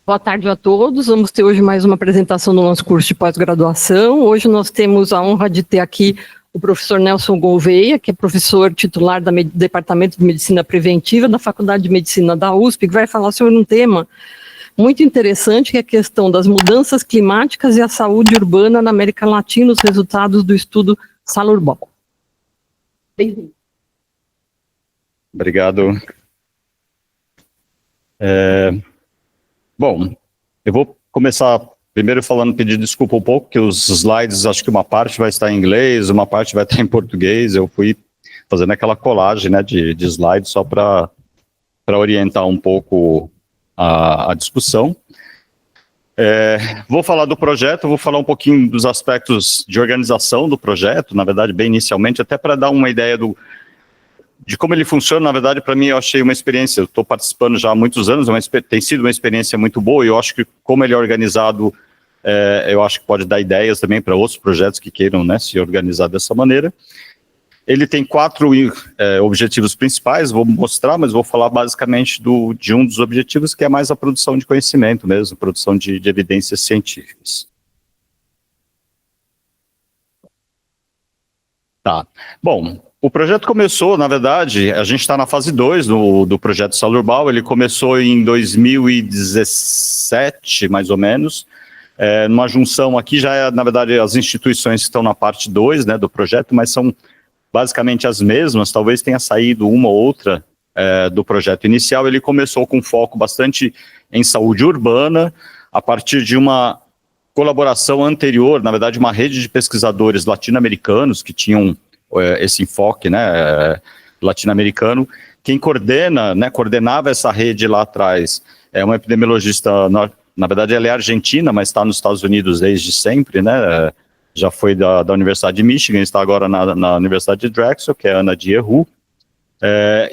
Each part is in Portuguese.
Boa tarde a todos. Vamos ter hoje mais uma apresentação do nosso curso de pós-graduação. Hoje nós temos a honra de ter aqui o professor Nelson Gouveia, que é professor titular do Departamento de Medicina Preventiva da Faculdade de Medicina da USP, que vai falar sobre um tema muito interessante, que é a questão das mudanças climáticas e a saúde urbana na América Latina, os resultados do estudo Salurbal. Bem-vindo. Obrigado. Bom, eu vou começar primeiro pedir desculpa um pouco, que os slides, acho que uma parte vai estar em inglês, uma parte vai estar em português. Eu fui fazendo aquela colagem, né, de slides só para orientar um pouco a discussão. Vou falar do projeto, vou falar um pouquinho dos aspectos de organização do projeto, na verdade, bem inicialmente, até para dar uma ideia de como ele funciona. Na verdade, para mim, eu achei uma experiência, eu estou participando já há muitos anos, tem sido uma experiência muito boa, e eu acho que como ele é organizado, eu acho que pode dar ideias também para outros projetos que queiram, né, se organizar dessa maneira. Ele tem 4 objetivos principais, vou mostrar, mas vou falar basicamente de um dos objetivos, que é mais a produção de conhecimento mesmo, produção de evidências científicas. Tá, bom, o projeto começou, na verdade, a gente está na fase 2 do projeto Salurbal. Ele começou em 2017, mais ou menos, numa junção aqui, já na verdade, as instituições que estão na parte 2, né, do projeto, mas são basicamente as mesmas, talvez tenha saído uma ou outra do projeto inicial. Ele começou com foco bastante em saúde urbana, a partir de uma colaboração anterior, na verdade, uma rede de pesquisadores latino-americanos que tinham esse enfoque, né, latino-americano. Quem coordenava essa rede lá atrás é uma epidemiologista, na verdade ela é argentina, mas está nos Estados Unidos desde sempre, né, já foi da Universidade de Michigan, está agora na Universidade de Drexel, que é a Ana Dierru,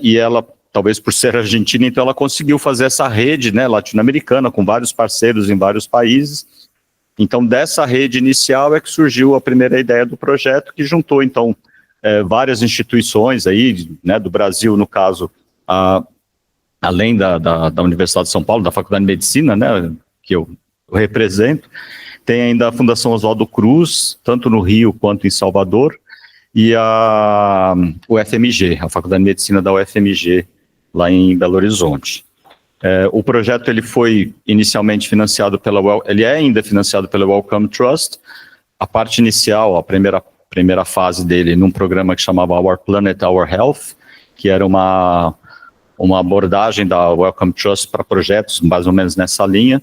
e ela, talvez por ser argentina, então ela conseguiu fazer essa rede, né, latino-americana, com vários parceiros em vários países. Então, dessa rede inicial é que surgiu a primeira ideia do projeto, que juntou, então, várias instituições aí, né, do Brasil, no caso, além da Universidade de São Paulo, da Faculdade de Medicina, né, que eu represento, tem ainda a Fundação Oswaldo Cruz, tanto no Rio quanto em Salvador, e a UFMG, a Faculdade de Medicina da UFMG, lá em Belo Horizonte. O projeto ele foi inicialmente financiado ele é ainda financiado pela Wellcome Trust. A parte inicial, a primeira fase dele, num programa que chamava Our Planet, Our Health, que era uma abordagem da Wellcome Trust para projetos mais ou menos nessa linha.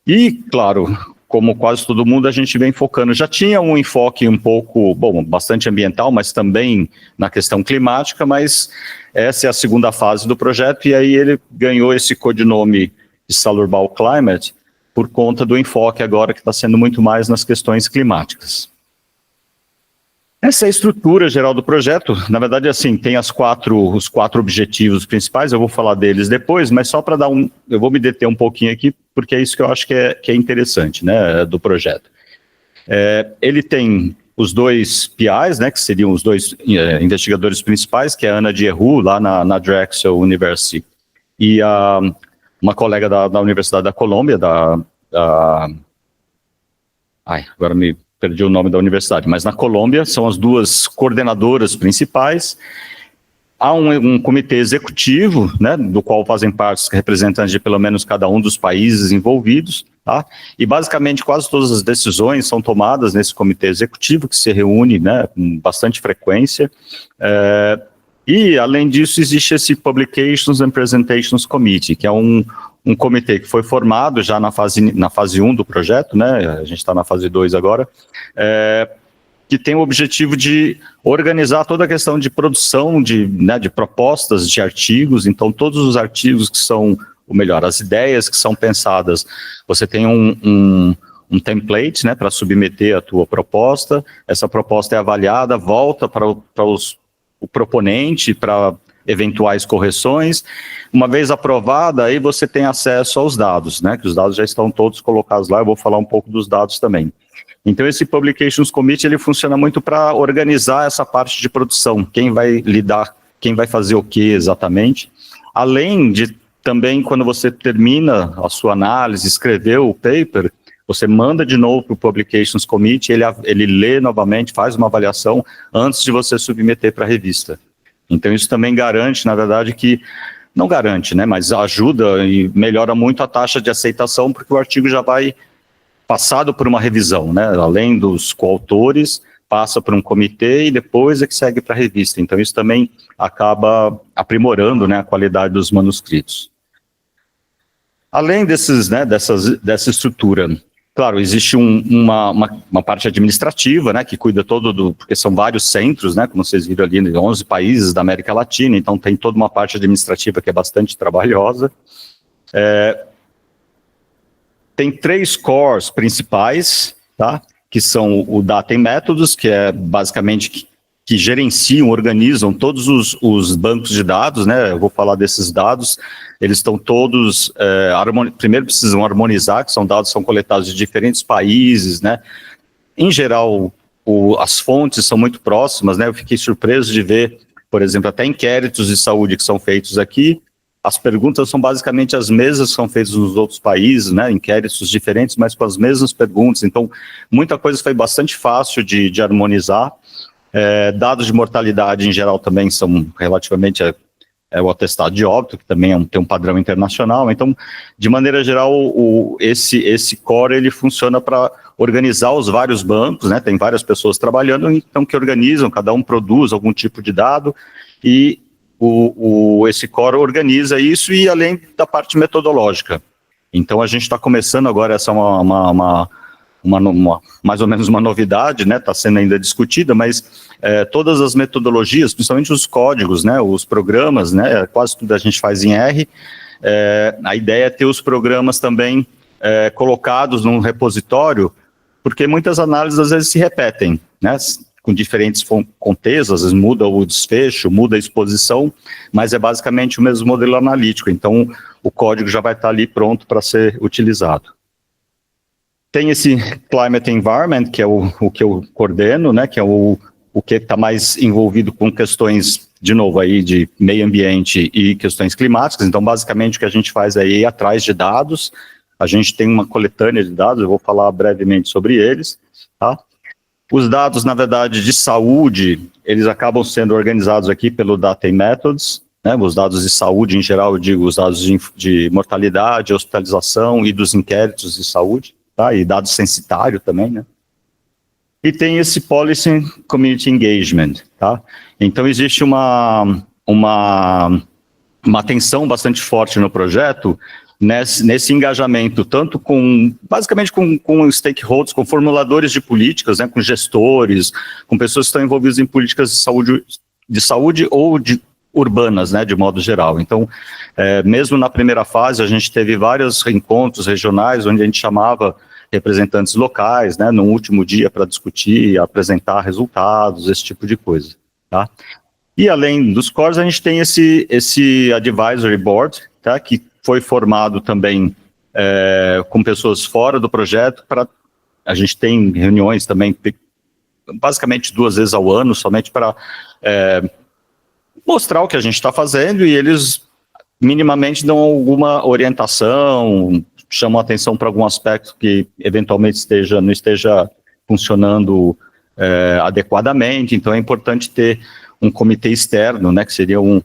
E, claro, como quase todo mundo, a gente vem focando. Já tinha um enfoque um pouco, bastante ambiental, mas também na questão climática, mas essa é a segunda fase do projeto, e aí ele ganhou esse codinome de Salurbal Climate por conta do enfoque agora que está sendo muito mais nas questões climáticas. Essa é a estrutura geral do projeto. Na verdade, assim, tem os 4 objetivos principais, eu vou falar deles depois, mas só para dar eu vou me deter um pouquinho aqui, porque é isso que eu acho que é interessante, né, do projeto. Ele tem os 2 PIs, né, que seriam os 2 investigadores principais, que é a Ana Dierru, lá na Drexel University, e uma colega da Universidade da Colômbia, agora me perdi o nome da universidade, mas na Colômbia são as 2 coordenadoras principais. Há um comitê executivo, né, do qual fazem parte representantes de pelo menos cada um dos países envolvidos, tá? E basicamente quase todas as decisões são tomadas nesse comitê executivo, que se reúne, né, com bastante frequência. E, além disso, existe esse Publications and Presentations Committee, que é um comitê que foi formado já na fase 1 do projeto, né, a gente está na fase 2 agora, que tem o objetivo de organizar toda a questão de produção de propostas de artigos. Então, todos os artigos que são, ou melhor, as ideias que são pensadas, você tem um template, né, para submeter a tua proposta, essa proposta é avaliada, volta para o proponente, para eventuais correções. Uma vez aprovada, aí você tem acesso aos dados, né, que os dados já estão todos colocados lá, eu vou falar um pouco dos dados também. Então, esse Publications Committee, ele funciona muito para organizar essa parte de produção, quem vai lidar, quem vai fazer o que exatamente, além de também, quando você termina a sua análise, escreveu o paper, você manda de novo para o Publications Committee, ele lê novamente, faz uma avaliação antes de você submeter para a revista. Então, isso também garante, na verdade, que... Não garante, né, mas ajuda e melhora muito a taxa de aceitação, porque o artigo já vai passado por uma revisão, né, além dos coautores, passa por um comitê e depois é que segue para a revista. Então, isso também acaba aprimorando, né, a qualidade dos manuscritos. Além dessa estrutura, claro, existe uma parte administrativa, né, que cuida porque são vários centros, né, como vocês viram ali, em 11 países da América Latina, então tem toda uma parte administrativa que é bastante trabalhosa. Tem 3 cores principais, tá, que são o Data and Methods, que é basicamente que gerenciam, organizam todos os bancos de dados, né, eu vou falar desses dados. Eles estão todos, primeiro precisam harmonizar, que são coletados de diferentes países, né? Em geral, as fontes são muito próximas, né? Eu fiquei surpreso de ver, por exemplo, até inquéritos de saúde que são feitos aqui, as perguntas são basicamente as mesmas que são feitas nos outros países, né? Inquéritos diferentes, mas com as mesmas perguntas. Então, muita coisa foi bastante fácil de harmonizar. Dados de mortalidade, em geral, também são relativamente... o atestado de óbito, que também tem um padrão internacional. Então, de maneira geral, esse core ele funciona para organizar os vários bancos, né? Tem várias pessoas trabalhando, então que organizam, cada um produz algum tipo de dado, e esse core organiza isso, e além da parte metodológica. Então, a gente está começando agora, essa mais ou menos uma novidade, né, está sendo ainda discutida, mas todas as metodologias, principalmente os códigos, né, os programas, né, quase tudo a gente faz em R, a ideia é ter os programas também colocados num repositório, porque muitas análises às vezes se repetem, né, com diferentes contextos, às vezes muda o desfecho, muda a exposição, mas é basicamente o mesmo modelo analítico, então o código já vai estar ali pronto para ser utilizado. Tem esse Climate Environment, que é o que eu coordeno, né, que é o que está mais envolvido com questões, de novo, aí de meio ambiente e questões climáticas. Então, basicamente, o que a gente faz é ir atrás de dados. A gente tem uma coletânea de dados, eu vou falar brevemente sobre eles, tá? Os dados, na verdade, de saúde, eles acabam sendo organizados aqui pelo Data and Methods, né, os dados de saúde, em geral, eu digo os dados de mortalidade, hospitalização e dos inquéritos de saúde. Tá, e dado censitário também, né? E tem esse Policy Community Engagement, tá? Então, existe uma atenção bastante forte no projeto, nesse engajamento, tanto basicamente com stakeholders, com formuladores de políticas, né, com gestores, com pessoas que estão envolvidas em políticas de saúde ou urbanas, né, de modo geral. Então, mesmo na primeira fase, a gente teve vários encontros regionais, onde a gente chamava representantes locais, né, no último dia para discutir, apresentar resultados, esse tipo de coisa, tá? E além dos cores, a gente tem esse Advisory Board, tá, que foi formado também com pessoas fora do projeto, a gente tem reuniões também, basicamente 2 vezes ao ano, somente para mostrar o que a gente está fazendo, e eles minimamente dão alguma orientação, chamam atenção para algum aspecto que eventualmente não esteja funcionando adequadamente. Então é importante ter um comitê externo, né, que seria um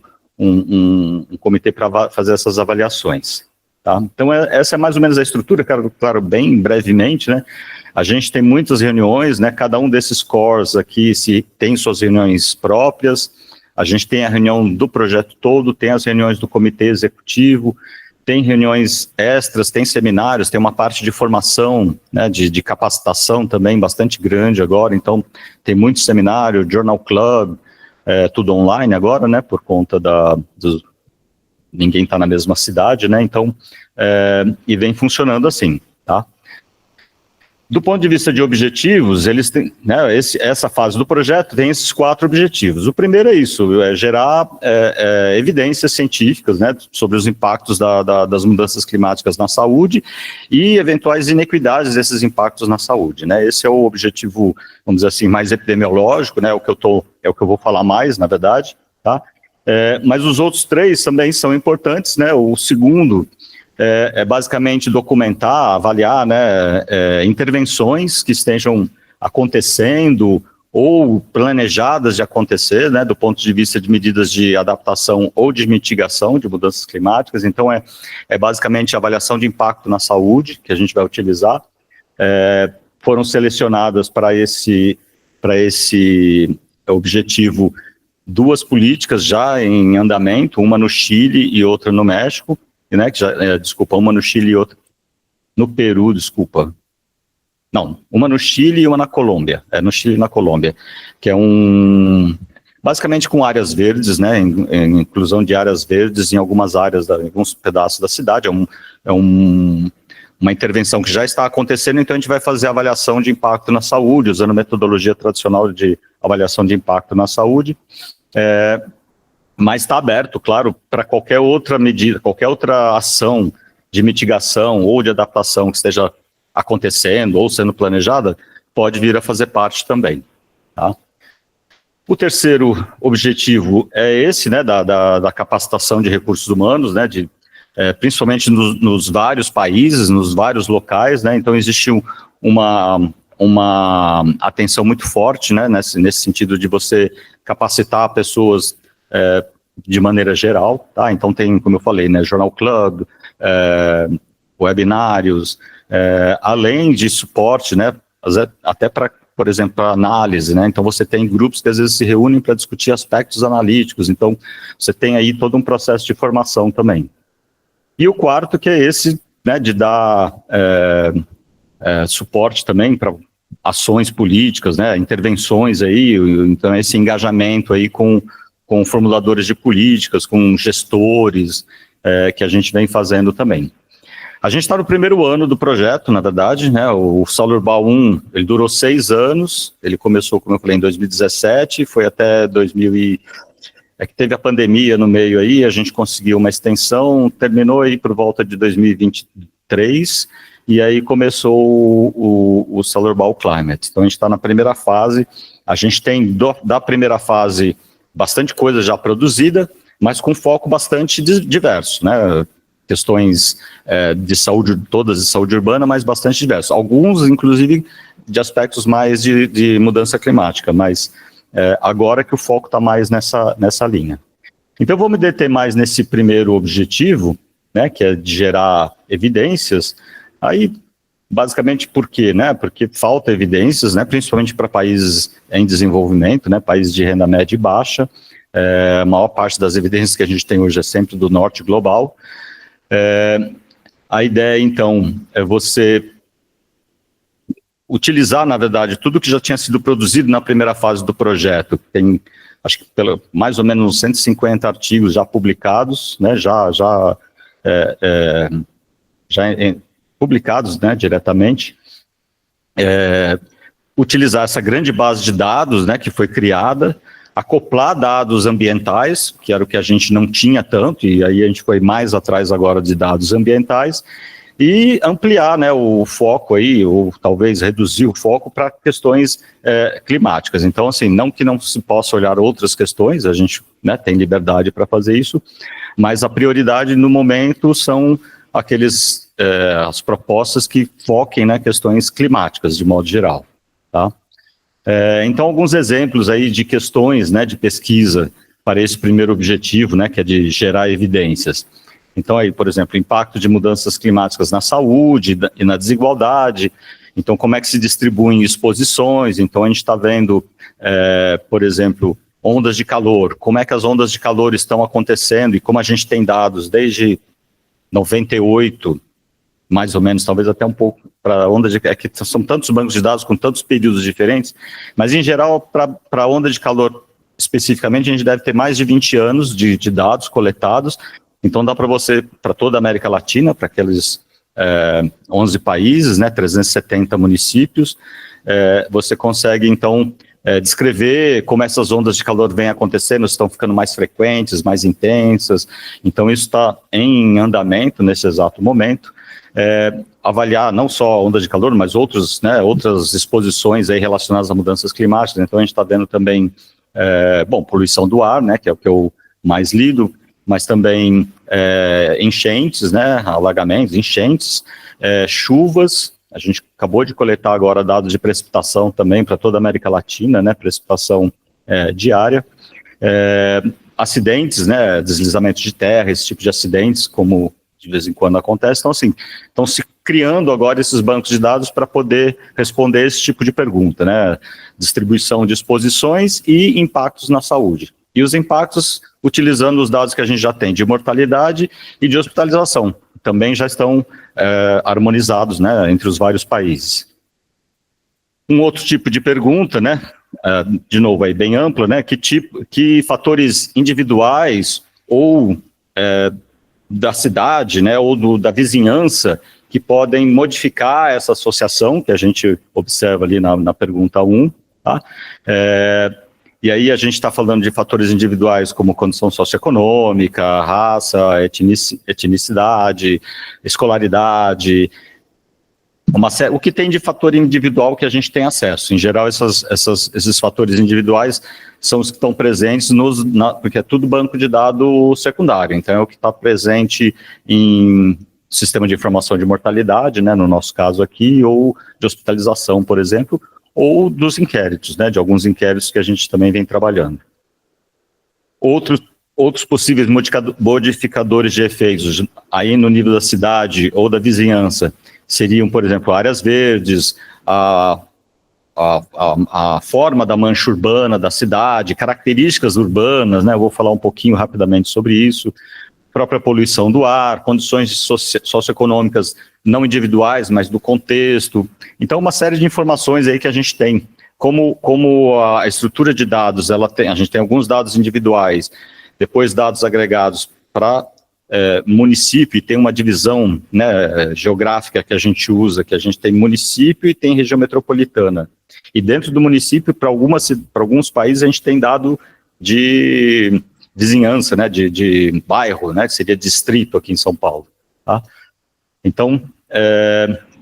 comitê para fazer essas avaliações. Tá? Então essa é mais ou menos a estrutura, claro, bem brevemente, né? A gente tem muitas reuniões, né, cada um desses cores aqui tem suas reuniões próprias. A gente tem a reunião do projeto todo, tem as reuniões do comitê executivo, tem reuniões extras, tem seminários, tem uma parte de formação, né, de capacitação também bastante grande agora. Então, tem muito seminário, Journal Club, tudo online agora, né, por conta ninguém está na mesma cidade, né, então, e vem funcionando assim, tá? Do ponto de vista de objetivos, eles têm, né, essa fase do projeto tem esses 4 objetivos. O primeiro é isso, gerar evidências científicas, né, sobre os impactos das mudanças climáticas na saúde e eventuais inequidades desses impactos na saúde, né. Esse é o objetivo, vamos dizer assim, mais epidemiológico, né, é o que eu vou falar mais, na verdade, tá. Mas os outros 3 também são importantes, né? O segundo é basicamente documentar, avaliar, né, intervenções que estejam acontecendo ou planejadas de acontecer, né, do ponto de vista de medidas de adaptação ou de mitigação de mudanças climáticas. Então, é basicamente a avaliação de impacto na saúde que a gente vai utilizar. Foram selecionadas para esse objetivo 2 políticas já em andamento, uma no Chile e outra no México, né, uma no Chile e outra no Peru, Não, uma no Chile e uma na Colômbia, no Chile e na Colômbia, que é basicamente com áreas verdes, né, inclusão de áreas verdes em algumas áreas, em alguns pedaços da cidade, uma intervenção que já está acontecendo, então a gente vai fazer avaliação de impacto na saúde, usando a metodologia tradicional de avaliação de impacto na saúde, mas está aberto, claro, para qualquer outra medida, qualquer outra ação de mitigação ou de adaptação que esteja acontecendo ou sendo planejada, pode vir a fazer parte também. Tá? O terceiro objetivo é esse, né, da capacitação de recursos humanos, né, principalmente nos vários países, nos vários locais, né, então existe uma atenção muito forte, né, nesse sentido de você capacitar pessoas de maneira geral, tá? Então tem, como eu falei, né, Journal Club, webinários, além de suporte, né, até para, por exemplo, para análise, né, então você tem grupos que às vezes se reúnem para discutir aspectos analíticos, então você tem aí todo um processo de formação também. E o quarto, que é esse, né, de dar suporte também para ações políticas, né, intervenções aí, então esse engajamento aí com formuladores de políticas, com gestores, que a gente vem fazendo também. A gente está no primeiro ano do projeto, na verdade, né, o Saulo Urbal 1, ele durou 6 anos, ele começou, como eu falei, em 2017, foi até 2000 que teve a pandemia no meio aí, a gente conseguiu uma extensão, terminou aí por volta de 2023, e aí começou o Saulo Urbal Climate. Então a gente está na primeira fase, a gente tem da primeira fase bastante coisa já produzida, mas com foco bastante diverso, né? Questões de saúde, todas de saúde urbana, mas bastante diversos. Alguns, inclusive, de aspectos mais de mudança climática, mas agora que o foco está mais nessa linha. Então, eu vou me deter mais nesse primeiro objetivo, né, que é de gerar evidências. Aí, basicamente, por quê? Né? Porque falta evidências, né, principalmente para países em desenvolvimento, né, países de renda média e baixa. A maior parte das evidências que a gente tem hoje é sempre do norte global. A ideia, então, é você utilizar, na verdade, tudo que já tinha sido produzido na primeira fase do projeto. Tem, acho que mais ou menos 150 artigos já publicados, né, já publicados, né, diretamente. Utilizar essa grande base de dados, né, que foi criada, acoplar dados ambientais, que era o que a gente não tinha tanto, e aí a gente foi mais atrás agora de dados ambientais, e ampliar, né, o foco aí, ou talvez reduzir o foco para questões climáticas. Então, assim, não que não se possa olhar outras questões, a gente, né, tem liberdade para fazer isso, mas a prioridade no momento são as propostas que foquem, né, questões climáticas, de modo geral, tá? Então, alguns exemplos aí de questões, né, de pesquisa para esse primeiro objetivo, né, que é de gerar evidências. Então, aí, por exemplo, impacto de mudanças climáticas na saúde e na desigualdade. Então, como é que se distribuem exposições? Então, a gente está vendo, por exemplo, ondas de calor. Como é que as ondas de calor estão acontecendo e como a gente tem dados desde 98, mais ou menos, talvez até um pouco, para onda de... que são tantos bancos de dados com tantos períodos diferentes, mas, em geral, para a onda de calor, especificamente, a gente deve ter mais de 20 anos de dados coletados. Então, dá para você, para toda a América Latina, para aqueles 11 países, né, 370 municípios, você consegue, então, descrever como essas ondas de calor vêm acontecendo, estão ficando mais frequentes, mais intensas. Então, isso está em andamento nesse exato momento. Avaliar não só a onda de calor, mas outras exposições aí relacionadas a mudanças climáticas. Então, a gente está vendo também, poluição do ar, né, que é o que eu mais lido, mas também enchentes, né, alagamentos, enchentes, chuvas. A gente acabou de coletar agora dados de precipitação também para toda a América Latina, né, precipitação diária. Acidentes, né, deslizamentos de terra, esse tipo de acidentes, como de vez em quando acontece. Então, assim, estão se criando agora esses bancos de dados para poder responder esse tipo de pergunta, né, distribuição de exposições e impactos na saúde. E os impactos utilizando os dados que a gente já tem de mortalidade e de hospitalização. Também já estão harmonizados, né, entre os vários países. Um outro tipo de pergunta, né, de novo aí bem ampla, né, que fatores individuais ou da cidade, né, ou da vizinhança que podem modificar essa associação que a gente observa ali na pergunta 1, tá? E aí a gente está falando de fatores individuais como condição socioeconômica, raça, etnicidade, escolaridade, o que tem de fator individual que a gente tem acesso. Em geral, esses fatores individuais são os que estão presentes, porque é tudo banco de dados secundário, então é o que está presente em sistema de informação de mortalidade, né, no nosso caso aqui, ou de hospitalização, por exemplo, ou dos inquéritos, né, de alguns inquéritos que a gente também vem trabalhando. Outros possíveis modificadores de efeitos, aí no nível da cidade ou da vizinhança, seriam, por exemplo, áreas verdes, a forma da mancha urbana da cidade, características urbanas, né, eu vou falar um pouquinho rapidamente sobre isso, própria poluição do ar, condições socioeconômicas não individuais, mas do contexto. Então, uma série de informações aí que a gente tem. Como a estrutura de dados, a gente tem alguns dados individuais, depois dados agregados para município, e tem uma divisão, né, geográfica que a gente usa, que a gente tem município e tem região metropolitana. E dentro do município, para alguns países, a gente tem dado de vizinhança, né, de bairro, né, que seria distrito aqui em São Paulo. Tá? Então,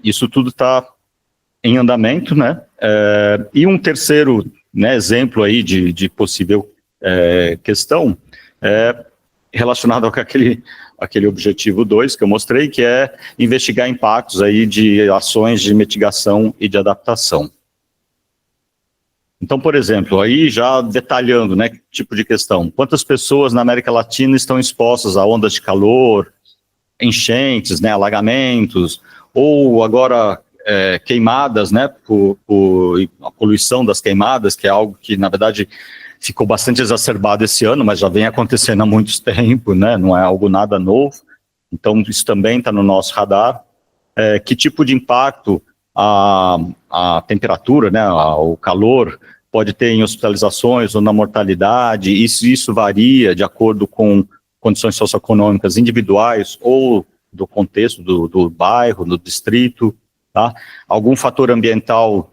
isso tudo está em andamento, né, e um terceiro, né, exemplo aí de possível questão relacionado com aquele objetivo 2 que eu mostrei, que é investigar impactos aí de ações de mitigação e de adaptação. Então, por exemplo, aí já detalhando, né, que tipo de questão, quantas pessoas na América Latina estão expostas a ondas de calor, enchentes, né, alagamentos, ou agora queimadas, né, por a poluição das queimadas, que é algo que, na verdade, ficou bastante exacerbado esse ano, mas já vem acontecendo há muito tempo, né, não é algo nada novo, então isso também está no nosso radar. Que tipo de impacto a temperatura, né, o calor, pode ter em hospitalizações ou na mortalidade, e se isso varia de acordo com condições socioeconômicas individuais ou do contexto do bairro, do distrito, tá? Algum fator ambiental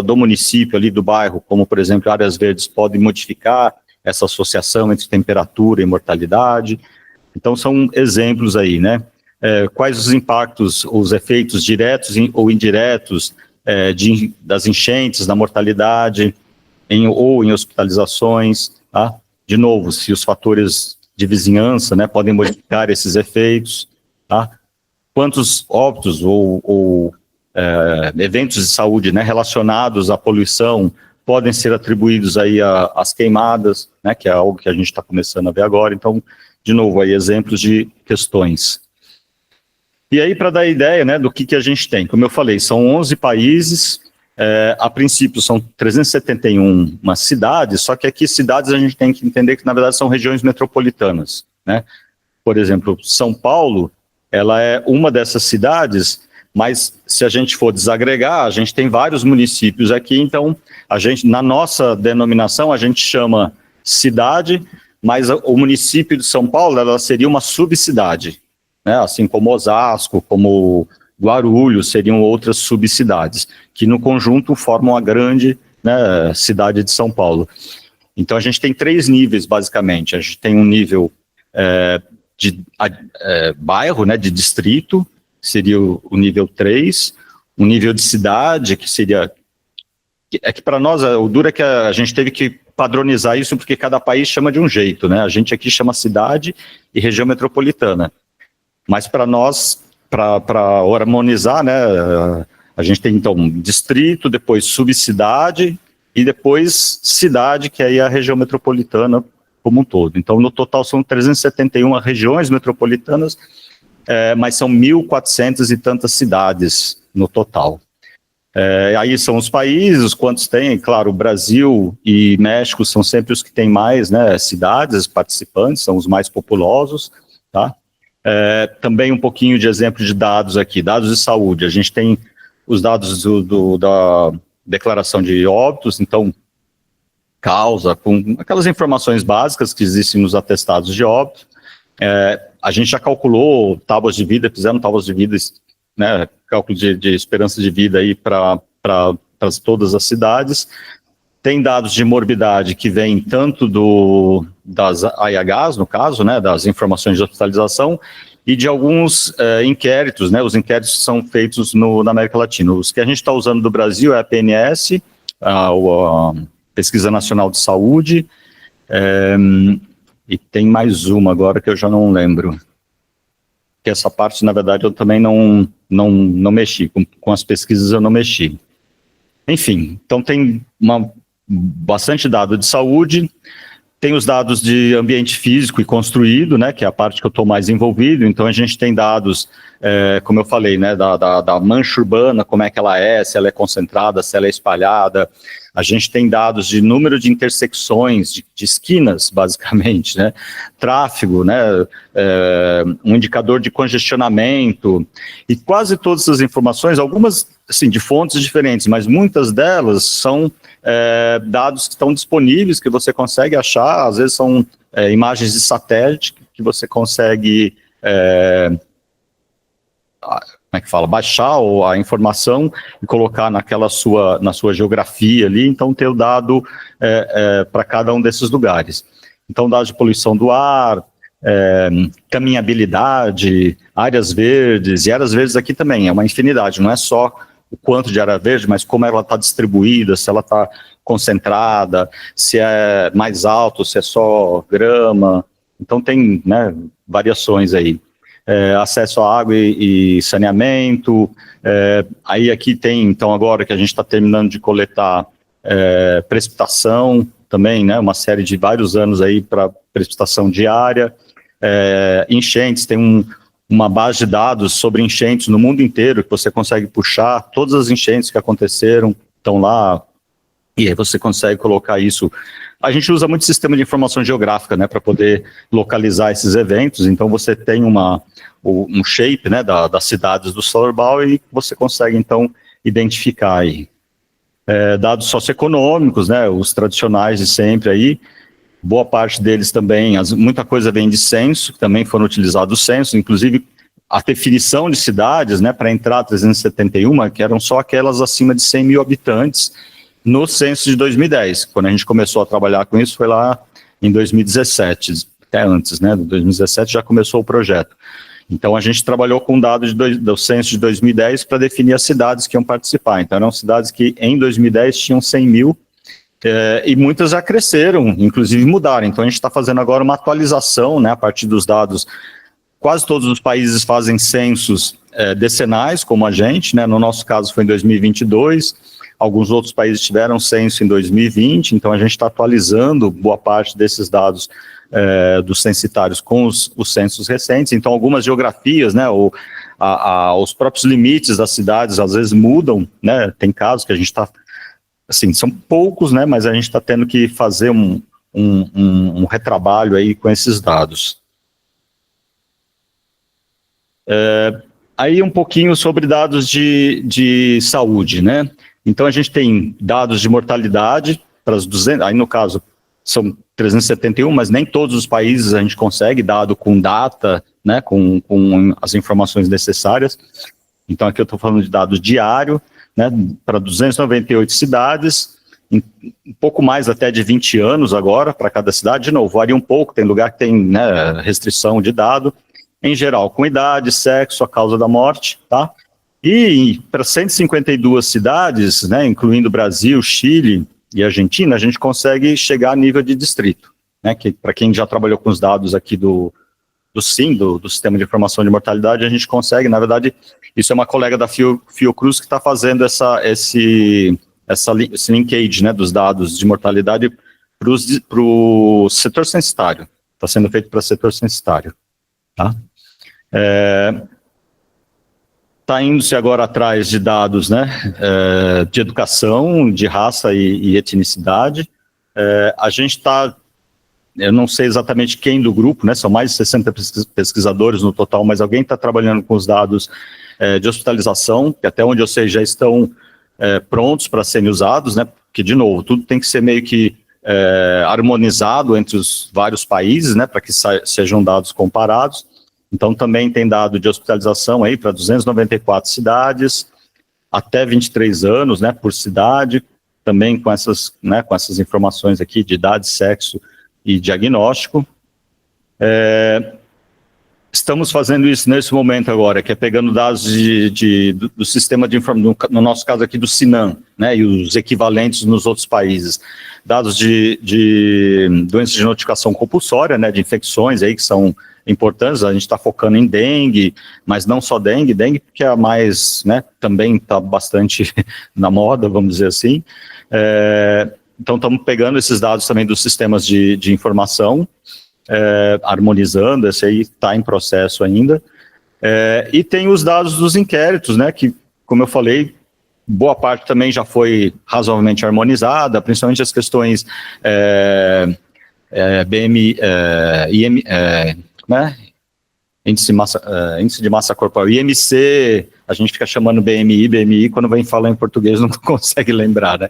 do município ali, do bairro, como por exemplo áreas verdes, podem modificar essa associação entre temperatura e mortalidade. Então são exemplos aí, né? Quais os impactos, os efeitos diretos ou indiretos das enchentes, da mortalidade, ou em hospitalizações, tá? De novo, se os fatores de vizinhança, né, podem modificar esses efeitos, tá? Quantos óbitos ou eventos de saúde, né, relacionados à poluição podem ser atribuídos aí às queimadas, né, que é algo que a gente está começando a ver agora. Então, de novo, aí exemplos de questões. E aí, para dar ideia, né, do que a gente tem, como eu falei, são 11 países, a princípio são 371 cidades, só que aqui cidades a gente tem que entender que, na verdade, são regiões metropolitanas, né? Por exemplo, São Paulo, ela é uma dessas cidades, mas se a gente for desagregar, a gente tem vários municípios aqui, então, na nossa denominação, a gente chama cidade, mas o município de São Paulo, ela seria uma subcidade, né, assim como Osasco, como Guarulhos, seriam outras subcidades, que no conjunto formam a grande, né, cidade de São Paulo. Então a gente tem 3 níveis, basicamente. A gente tem um nível de bairro, né, de distrito, seria o nível 3, um nível de cidade, que seria... É que para nós, o duro é que a gente teve que padronizar isso porque cada país chama de um jeito, né? A gente aqui chama cidade e região metropolitana. Mas para nós, para harmonizar, né, a gente tem então distrito, depois subcidade e depois cidade, que aí é a região metropolitana como um todo. Então, no total são 371 regiões metropolitanas, mas são 1.400 e tantas cidades no total. Aí são os países, quantos tem, claro, o Brasil e México são sempre os que têm mais, né, cidades participantes, são os mais populosos, tá? Também um pouquinho de exemplo de dados aqui, dados de saúde, a gente tem os dados da declaração de óbitos, então, causa, com aquelas informações básicas que existem nos atestados de óbito, a gente já calculou tábuas de vida, fizeram tábuas de vida, né, cálculo de esperança de vida aí para todas as cidades. Tem dados de morbidade que vêm tanto das AIHs, no caso, né, das informações de hospitalização, e de alguns inquéritos, né, os inquéritos são feitos na América Latina. Os que a gente está usando do Brasil é a PNS, a Pesquisa Nacional de Saúde, e tem mais uma agora que eu já não lembro. Que essa parte, na verdade, eu também não mexi, com as pesquisas eu não mexi. Enfim, então tem bastante dado de saúde, tem os dados de ambiente físico e construído, né, que é a parte que eu estou mais envolvido, então a gente tem dados, como eu falei, né, da mancha urbana, como é que ela é, se ela é concentrada, se ela é espalhada. A gente tem dados de número de intersecções, de esquinas, basicamente, né? Tráfego, né? Um indicador de congestionamento, e quase todas essas informações, algumas, assim, de fontes diferentes, mas muitas delas são dados que estão disponíveis, que você consegue achar, às vezes são imagens de satélite que você consegue como é que fala, baixar a informação e colocar na sua geografia ali, então ter o dado para cada um desses lugares. Então, dados de poluição do ar, caminhabilidade, áreas verdes, e áreas verdes aqui também é uma infinidade, não é só o quanto de área verde, mas como ela está distribuída, se ela está concentrada, se é mais alto, se é só grama, então tem, né, variações aí. Acesso à água e saneamento, aí aqui tem, então agora que a gente está terminando de coletar precipitação também, né, uma série de vários anos aí para precipitação diária, enchentes, tem uma base de dados sobre enchentes no mundo inteiro que você consegue puxar, todas as enchentes que aconteceram estão lá, e aí você consegue colocar isso. A gente usa muito sistema de informação geográfica, né, para poder localizar esses eventos, então você tem um shape, né, das cidades do Solerbal e você consegue, então, identificar aí. Dados socioeconômicos, né, os tradicionais de sempre aí, boa parte deles também, muita coisa vem de censo, que também foram utilizados os censos, inclusive a definição de cidades, né, para entrar 371, que eram só aquelas acima de 100 mil habitantes, no censo de 2010, quando a gente começou a trabalhar com isso, foi lá em 2017, até antes, né, de 2017 já começou o projeto. Então a gente trabalhou com dados do censo de 2010 para definir as cidades que iam participar, então eram cidades que em 2010 tinham 100 mil, e muitas já cresceram, inclusive mudaram, então a gente está fazendo agora uma atualização, né, a partir dos dados. Quase todos os países fazem censos decenais, como a gente, né, no nosso caso foi em 2022, alguns outros países tiveram censo em 2020, então a gente está atualizando boa parte desses dados dos censitários com os censos recentes, então algumas geografias, né, os próprios limites das cidades às vezes mudam, né, tem casos que a gente está, assim, são poucos, né, mas a gente está tendo que fazer um retrabalho aí com esses dados. Aí um pouquinho sobre dados de saúde, né? Então a gente tem dados de mortalidade para as 200, aí no caso são 371, mas nem todos os países a gente consegue dado com data, né, com as informações necessárias. Então aqui eu estou falando de dados diário, né, para 298 cidades, um pouco mais até de 20 anos agora para cada cidade, de novo, varia um pouco, tem lugar que tem, né, restrição de dado, em geral, com idade, sexo, a causa da morte, tá? E para 152 cidades, né, incluindo Brasil, Chile, e Argentina, a gente consegue chegar a nível de distrito, né? Que para quem já trabalhou com os dados aqui do SIM, do Sistema de Informação de Mortalidade, a gente consegue, na verdade, isso é uma colega da Fiocruz que está fazendo esse linkage, né, dos dados de mortalidade para o setor censitário. Está sendo feito para o setor censitário. Tá? Está indo-se agora atrás de dados, né, de educação, de raça e etnicidade. A gente está, eu não sei exatamente quem do grupo, né, são mais de 60 pesquisadores no total, mas alguém está trabalhando com os dados de hospitalização, que até onde eu sei já estão prontos para serem usados, né, porque, de novo, tudo tem que ser meio que harmonizado entre os vários países, né, para que sejam dados comparados. Então, também tem dado de hospitalização aí para 294 cidades, até 23 anos, né, por cidade, também com essas informações aqui de idade, sexo e diagnóstico. Estamos fazendo isso nesse momento agora, que é pegando dados do sistema de informação, no nosso caso aqui do SINAM, né, e os equivalentes nos outros países. Dados de doenças de notificação compulsória, né, de infecções aí que são importantes. A gente está focando em dengue, mas não só dengue porque é a mais, né, também está bastante na moda, vamos dizer assim. Então, estamos pegando esses dados também dos sistemas de informação, harmonizando, esse aí está em processo ainda. E tem os dados dos inquéritos, né, que, como eu falei, boa parte também já foi razoavelmente harmonizada, principalmente as questões né? Índice de massa corporal, IMC, a gente fica chamando BMI, quando vem falar em português não consegue lembrar, né?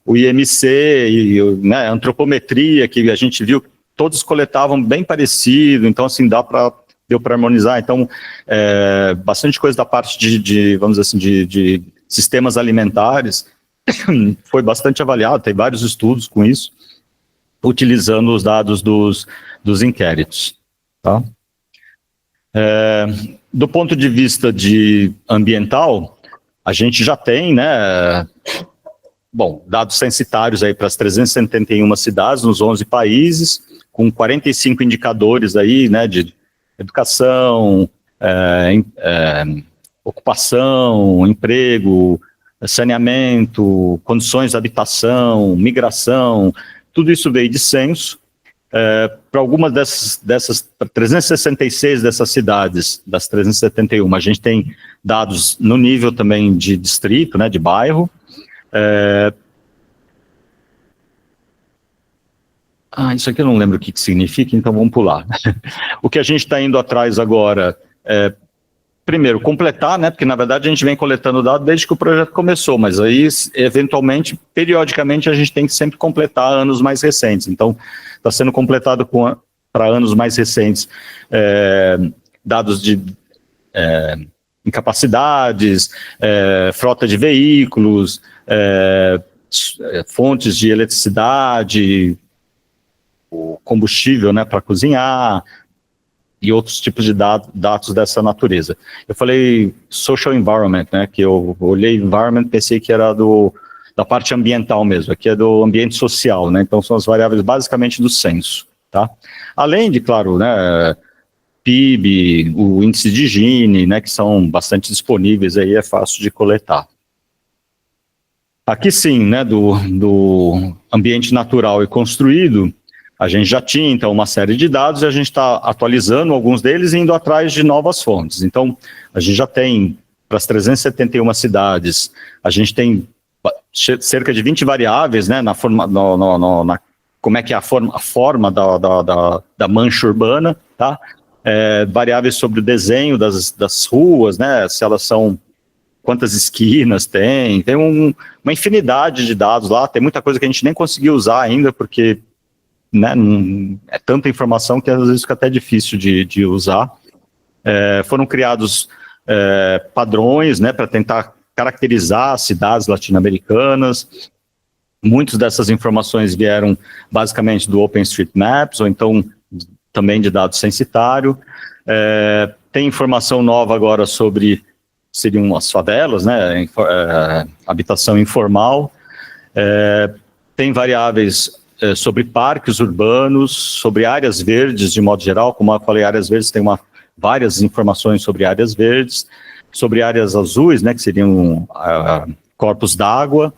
O IMC e né, a antropometria, que a gente viu, todos coletavam bem parecido, então assim, deu para harmonizar. Então, bastante coisa da parte vamos dizer assim, de sistemas alimentares foi bastante avaliado, tem vários estudos com isso, utilizando os dados dos inquéritos. Tá? Do ponto de vista ambiental, a gente já tem, né, dados censitários aí para as 371 cidades nos 11 países, com 45 indicadores aí, né, de educação, ocupação, emprego, saneamento, condições de habitação, migração, tudo isso veio de censo. Para algumas dessas 366 dessas cidades, das 371, a gente tem dados no nível também de distrito, né, de bairro. Isso aqui eu não lembro o que significa, então vamos pular. O que a gente está indo atrás agora primeiro, completar, né, porque na verdade a gente vem coletando dados desde que o projeto começou, mas aí, eventualmente, periodicamente, a gente tem que sempre completar anos mais recentes. Então, está sendo completado para anos mais recentes dados de incapacidades, frota de veículos, fontes de eletricidade, o combustível, né, para cozinhar, e outros tipos de dados dessa natureza. Eu falei social environment, né, que eu olhei environment, pensei que era da parte ambiental mesmo, aqui é do ambiente social, né, então são as variáveis basicamente do censo, tá? Além de, claro, né, PIB, o índice de Gini, né, que são bastante disponíveis aí, é fácil de coletar. Aqui sim, né, do ambiente natural e construído, a gente já tinha, então, uma série de dados e a gente está atualizando alguns deles e indo atrás de novas fontes. Então, a gente já tem, para as 371 cidades, a gente tem cerca de 20 variáveis, né, como é que é a forma da mancha urbana, tá? Variáveis sobre o desenho das ruas, né, se elas são, quantas esquinas tem uma infinidade de dados lá, tem muita coisa que a gente nem conseguiu usar ainda, porque né, é tanta informação que às vezes fica até difícil de usar. Foram criados padrões, né, para tentar caracterizar as cidades latino-americanas. Muitas dessas informações vieram basicamente do OpenStreetMaps, ou então também de dados censitário. Tem informação nova agora sobre, seriam as favelas, né, habitação informal. tem variáveis sobre parques urbanos, sobre áreas verdes de modo geral. Como eu falei, áreas verdes tem várias informações sobre áreas verdes, sobre áreas azuis, né, que seriam corpos d'água.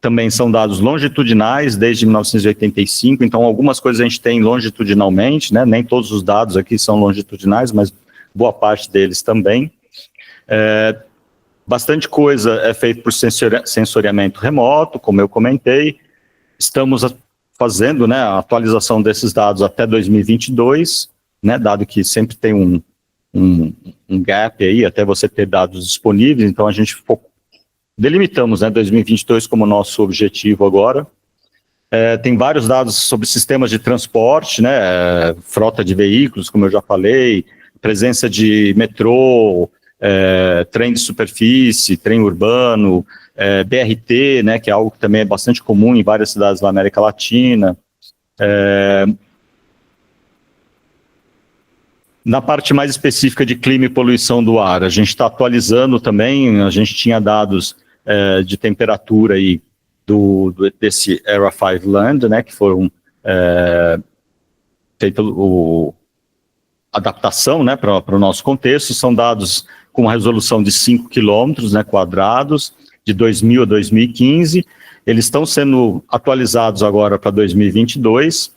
Também são dados longitudinais desde 1985, então algumas coisas a gente tem longitudinalmente, né, nem todos os dados aqui são longitudinais, mas boa parte deles também. Bastante coisa é feita por sensoriamento remoto, como eu comentei. Estamos fazendo, né, a atualização desses dados até 2022, né, dado que sempre tem um gap aí, até você ter dados disponíveis, então a gente delimitamos, né, 2022 como nosso objetivo agora. Tem vários dados sobre sistemas de transporte, né, frota de veículos, como eu já falei, presença de metrô, trem de superfície, trem urbano, BRT, né, que é algo que também é bastante comum em várias cidades da América Latina. Na parte mais específica de clima e poluição do ar, a gente está atualizando também, a gente tinha dados de temperatura aí desse ERA 5 Land, né, que foram feitas adaptação, né, para o nosso contexto, são dados com uma resolução de 5 quilômetros, né, quadrados, de 2000 a 2015, eles estão sendo atualizados agora para 2022,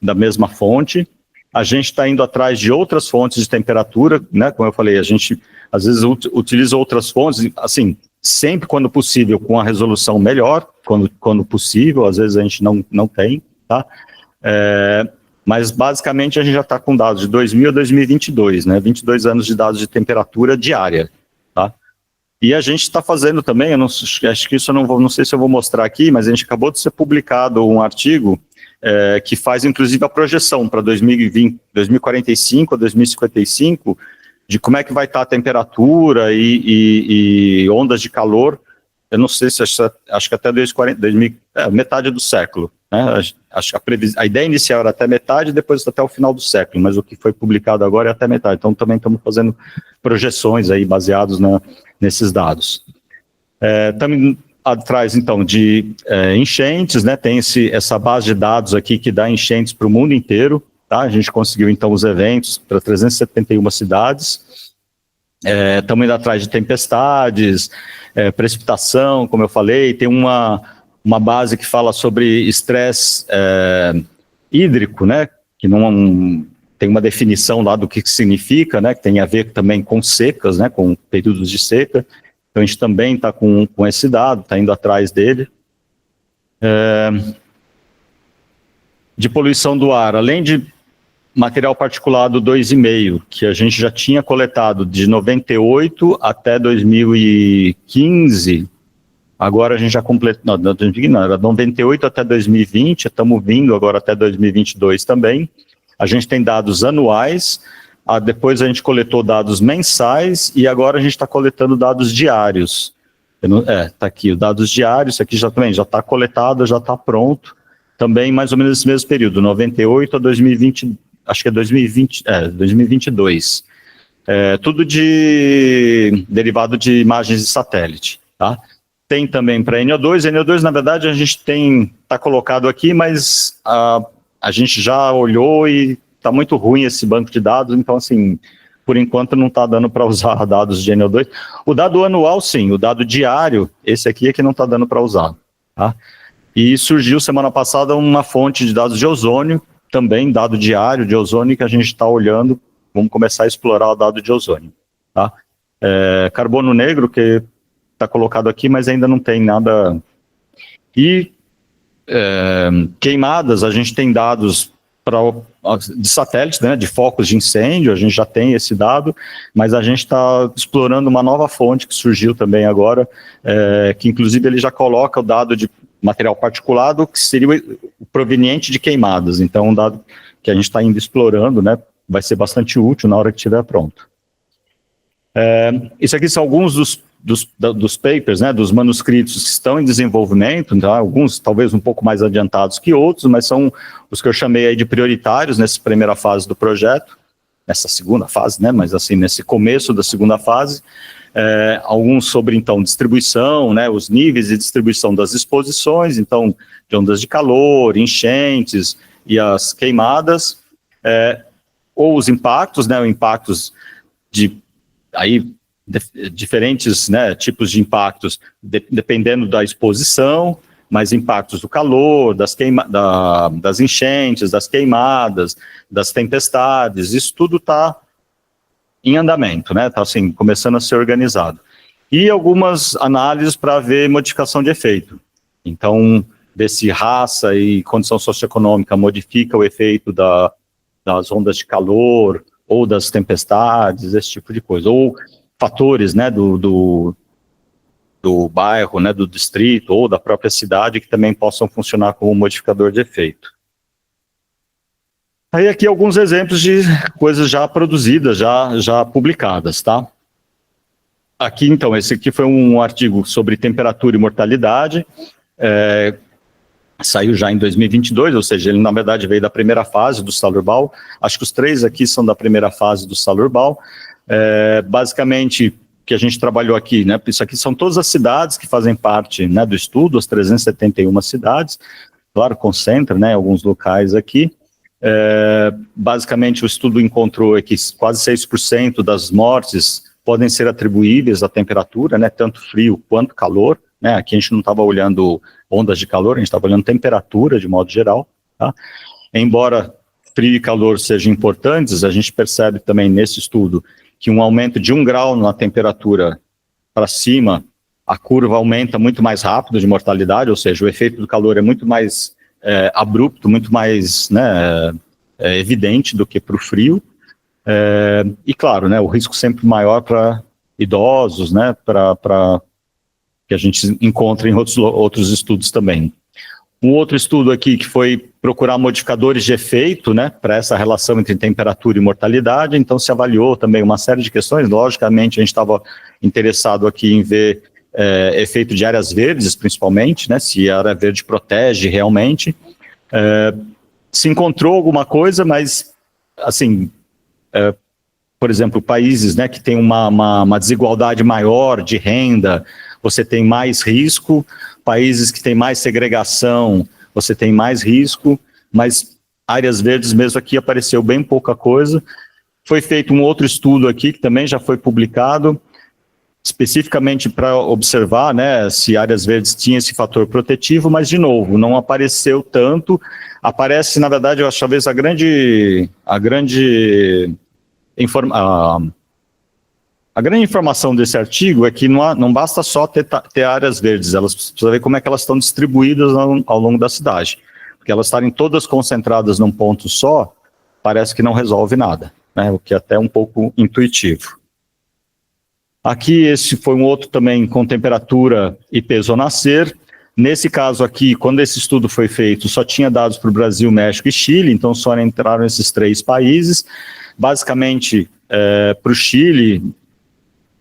da mesma fonte. A gente está indo atrás de outras fontes de temperatura, né, como eu falei, a gente às vezes utiliza outras fontes, assim, sempre quando possível, com a resolução melhor, quando possível, às vezes a gente não tem, tá? Mas basicamente a gente já está com dados de 2000 a 2022, né, 22 anos de dados de temperatura diária, tá? E a gente está fazendo também, acho que isso eu não sei se eu vou mostrar aqui, mas a gente acabou de ser publicado um artigo que faz inclusive a projeção para 2020, 2045 a 2055, de como é que vai estar a temperatura e ondas de calor. Eu não sei se acho que até 2040, metade do século, né? Acho que a ideia inicial era até metade, depois até o final do século, mas o que foi publicado agora é até metade. Então também estamos fazendo projeções aí baseados nesses dados. Também atrás, então, de enchentes, né? Tem essa base de dados aqui que dá enchentes para o mundo inteiro, tá? A gente conseguiu, então, os eventos para 371 cidades. Estamos indo atrás de tempestades, precipitação, como eu falei, tem uma base que fala sobre estresse hídrico, né? Que não tem uma definição lá do que significa, né? Que tem a ver também com secas, né? Com períodos de seca. Então, a gente também está com esse dado, está indo atrás dele. De poluição do ar, além de material particulado 2,5, que a gente já tinha coletado de 98 até 2015, agora a gente já completou, não, era 98 até 2020, estamos vindo agora até 2022 também. A gente tem dados anuais, depois a gente coletou dados mensais e agora a gente está coletando dados diários. Está aqui, os dados diários, isso aqui já está coletado, já está pronto, também mais ou menos nesse mesmo período, 98 a 2020, acho que é 2022. Tudo derivado de imagens de satélite, tá? Tem também para NO2. NO2, na verdade, a gente está colocado aqui, mas a gente já olhou e está muito ruim esse banco de dados, então, assim, por enquanto não está dando para usar dados de NO2. O dado anual, sim, o dado diário, esse aqui é que não está dando para usar, tá? E surgiu semana passada uma fonte de dados de ozônio, também dado diário de ozônio, que a gente está olhando, vamos começar a explorar o dado de ozônio, tá? Carbono negro, que está colocado aqui, mas ainda não tem nada. E queimadas, a gente tem dados de satélite, né, de focos de incêndio, a gente já tem esse dado, mas a gente está explorando uma nova fonte que surgiu também agora, que inclusive ele já coloca o dado de material particulado, que seria o proveniente de queimadas. Então, um dado que a gente está indo explorando, né, vai ser bastante útil na hora que estiver pronto. Isso aqui são alguns dos papers, né, dos manuscritos que estão em desenvolvimento, tá? Alguns talvez um pouco mais adiantados que outros, mas são os que eu chamei aí de prioritários nessa primeira fase do projeto, nessa segunda fase, né, mas assim, nesse começo da segunda fase. alguns sobre, então, distribuição, né, os níveis de distribuição das exposições, então, de ondas de calor, enchentes e as queimadas, ou os impactos, né, impactos de diferentes, né, tipos de impactos, dependendo da exposição, mas impactos do calor, das enchentes, das queimadas, das tempestades, isso tudo está em andamento, né? Está assim, começando a ser organizado. E algumas análises para ver modificação de efeito. Então, ver se raça e condição socioeconômica modifica o efeito das ondas de calor ou das tempestades, esse tipo de coisa. Ou fatores, né, do bairro, né, do distrito ou da própria cidade que também possam funcionar como modificador de efeito. Aí aqui alguns exemplos de coisas já produzidas, já publicadas, tá? Aqui, então, esse aqui foi um artigo sobre temperatura e mortalidade, saiu já em 2022, ou seja, ele na verdade veio da primeira fase do Salurbal, acho que os 3 aqui são da primeira fase do Salurbal. Basicamente, que a gente trabalhou aqui, né, isso aqui são todas as cidades que fazem parte, né, do estudo, as 371 cidades, claro, concentra, né, alguns locais aqui. Basicamente, o estudo encontrou que quase 6% das mortes podem ser atribuíveis à temperatura, né, tanto frio quanto calor, né, aqui a gente não estava olhando ondas de calor, a gente estava olhando temperatura de modo geral, tá? Embora frio e calor sejam importantes, a gente percebe também nesse estudo que um aumento de 1 grau na temperatura para cima, a curva aumenta muito mais rápido de mortalidade, ou seja, o efeito do calor é muito mais abrupto, muito mais, né, evidente do que para o frio, e claro, né, o risco sempre maior para idosos, né, para que a gente encontra em outros estudos também. Um outro estudo aqui que foi procurar modificadores de efeito, né, para essa relação entre temperatura e mortalidade, então se avaliou também uma série de questões, logicamente a gente estava interessado aqui em ver efeito de áreas verdes, principalmente, né, se a área verde protege realmente. Se encontrou alguma coisa, mas, assim, por exemplo, países, né, que têm uma desigualdade maior de renda, você tem mais risco, países que têm mais segregação, você tem mais risco, mas áreas verdes mesmo aqui apareceu bem pouca coisa. Foi feito um outro estudo aqui, que também já foi publicado, especificamente para observar, né, se áreas verdes tinham esse fator protetivo, mas, de novo, não apareceu tanto. Aparece, na verdade, eu acho, talvez a grande informação desse artigo é que não basta só ter áreas verdes, elas precisam ver como é que elas estão distribuídas ao longo da cidade. Porque elas estarem todas concentradas num ponto só, parece que não resolve nada, né, o que é até um pouco intuitivo. Aqui, esse foi um outro também com temperatura e peso ao nascer. Nesse caso aqui, quando esse estudo foi feito, só tinha dados para o Brasil, México e Chile, então só entraram esses 3 países. Basicamente, para o Chile,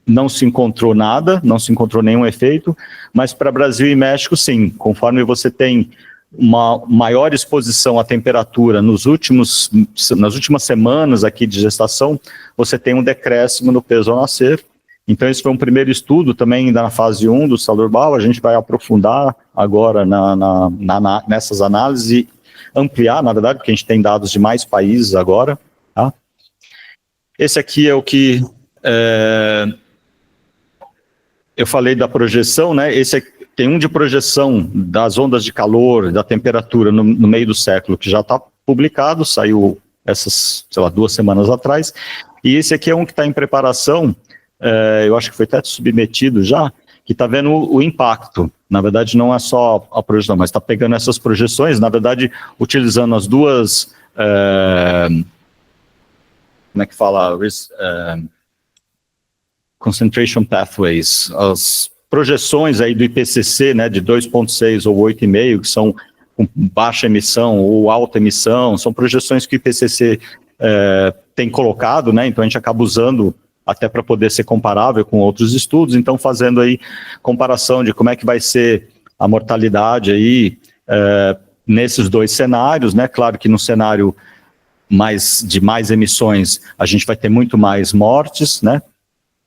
não se encontrou nada, não se encontrou nenhum efeito, mas para Brasil e México, sim. Conforme você tem uma maior exposição à temperatura nas últimas semanas aqui de gestação, você tem um decréscimo no peso ao nascer. Então, esse foi um primeiro estudo também ainda na fase 1 do Salurbal. A gente vai aprofundar agora nessas análises e ampliar, na verdade, porque a gente tem dados de mais países agora. Tá? Esse aqui é o que eu falei da projeção, né? Esse aqui, tem um de projeção das ondas de calor, da temperatura no meio do século, que já está publicado, saiu essas, 2 semanas atrás. E esse aqui é um que está em preparação, eu acho que foi até submetido já, que está vendo o impacto. Na verdade, não é só a projeção, mas está pegando essas projeções, na verdade, utilizando as duas, como é que fala? Concentration Pathways, as projeções aí do IPCC, né, de 2,6 ou 8,5, que são com baixa emissão ou alta emissão, são projeções que o IPCC tem colocado, né, então a gente acaba usando até para poder ser comparável com outros estudos, então fazendo aí comparação de como é que vai ser a mortalidade aí nesses 2 cenários, né, claro que no cenário de mais emissões a gente vai ter muito mais mortes, né,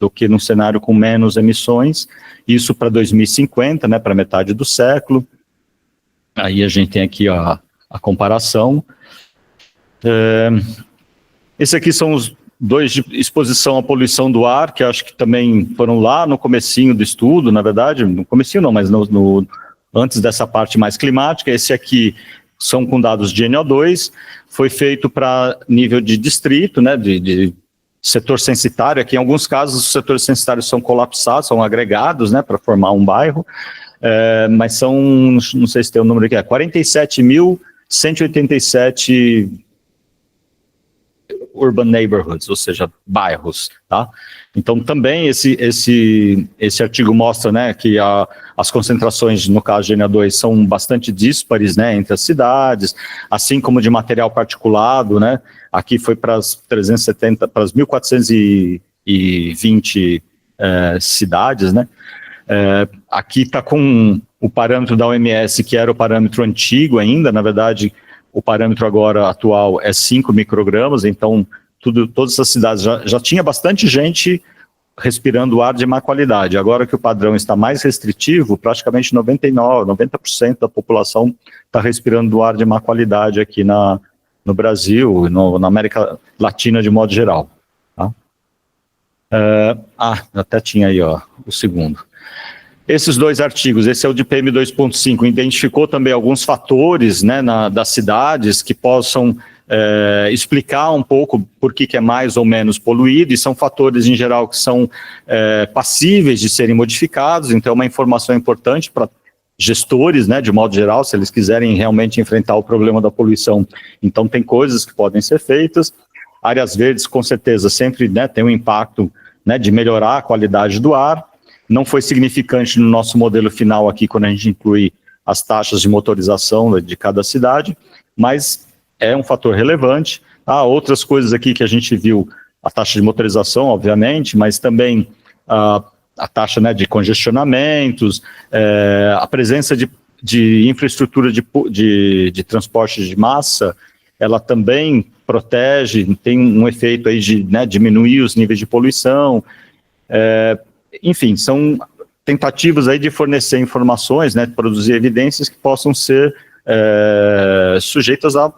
do que num cenário com menos emissões, isso para 2050, né, para metade do século. Aí a gente tem aqui a comparação. Esse aqui são os dois de exposição à poluição do ar, que acho que também foram lá no comecinho do estudo, na verdade, no comecinho não, mas antes dessa parte mais climática. Esse aqui são com dados de NO2, foi feito para nível de distrito, né, de setor censitário. Aqui em alguns casos os setores censitários são colapsados, são agregados, né, para formar um bairro, mas são, não sei se tem o número aqui, 47.187 urban neighborhoods, ou seja, bairros, tá? Então também esse artigo mostra, né, que as concentrações, no caso de NO2, são bastante díspares, né, entre as cidades, assim como de material particulado, né? Aqui foi para as 370, para as 1.420 cidades, né? Aqui está com o parâmetro da OMS, que era o parâmetro antigo ainda, na verdade. O parâmetro agora atual é 5 microgramas, então todas essas cidades já tinha bastante gente respirando ar de má qualidade. Agora que o padrão está mais restritivo, praticamente 90% da população está respirando ar de má qualidade aqui no Brasil, na América Latina de modo geral. Tá? Até tinha aí o segundo. Esses dois artigos, esse é o de PM2.5, identificou também alguns fatores, né, das cidades que possam explicar um pouco por que é mais ou menos poluído, e são fatores em geral que são passíveis de serem modificados, então é uma informação importante para gestores, né, de modo geral, se eles quiserem realmente enfrentar o problema da poluição. Então tem coisas que podem ser feitas. Áreas verdes, com certeza, sempre, né, tem um impacto, né, de melhorar a qualidade do ar. Não foi significante no nosso modelo final aqui, quando a gente inclui as taxas de motorização de cada cidade, mas é um fator relevante. Há outras coisas aqui que a gente viu, a taxa de motorização, obviamente, mas também a taxa, né, de congestionamentos, a presença de infraestrutura de transporte de massa, ela também protege, tem um efeito aí de, né, diminuir os níveis de poluição. Enfim, são tentativas aí de fornecer informações, né, de produzir evidências que possam ser sujeitas a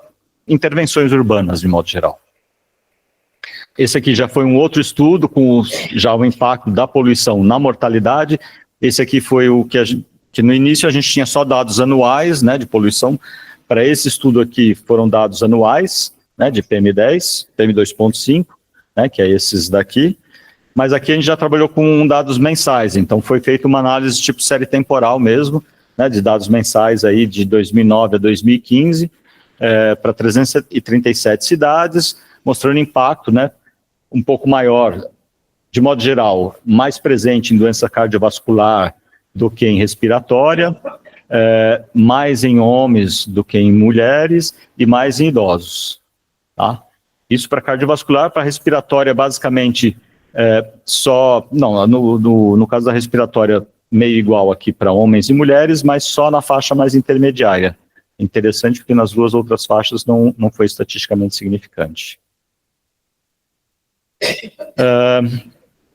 intervenções urbanas, de modo geral. Esse aqui já foi um outro estudo com já o impacto da poluição na mortalidade. Esse aqui foi o que no início a gente tinha só dados anuais, né, de poluição. Para esse estudo aqui foram dados anuais, né, de PM10, PM2.5, né, que é esses daqui. Mas aqui a gente já trabalhou com dados mensais, então foi feita uma análise tipo série temporal mesmo, né, de dados mensais aí de 2009 a 2015, para 337 cidades, mostrando impacto, né, um pouco maior, de modo geral, mais presente em doença cardiovascular do que em respiratória, mais em homens do que em mulheres e mais em idosos. Tá? Isso para cardiovascular. Para respiratória, basicamente, no caso da respiratória, meio igual aqui para homens e mulheres, mas só na faixa mais intermediária. Interessante porque nas duas outras faixas não foi estatisticamente significante.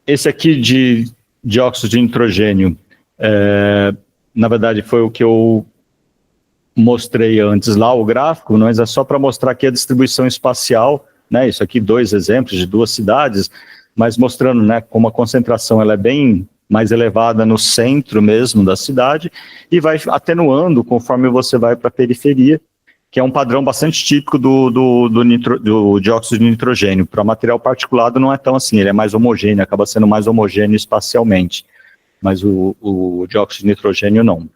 Esse aqui de dióxido de nitrogênio, na verdade foi o que eu mostrei antes lá, o gráfico, mas é só para mostrar aqui a distribuição espacial, né? Isso aqui 2 exemplos de 2 cidades, mas mostrando, né, como a concentração ela é bem mais elevada no centro mesmo da cidade e vai atenuando conforme você vai para a periferia, que é um padrão bastante típico do dióxido de nitrogênio. Para material particulado não é tão assim, ele é mais homogêneo, acaba sendo mais homogêneo espacialmente, mas o dióxido de nitrogênio não.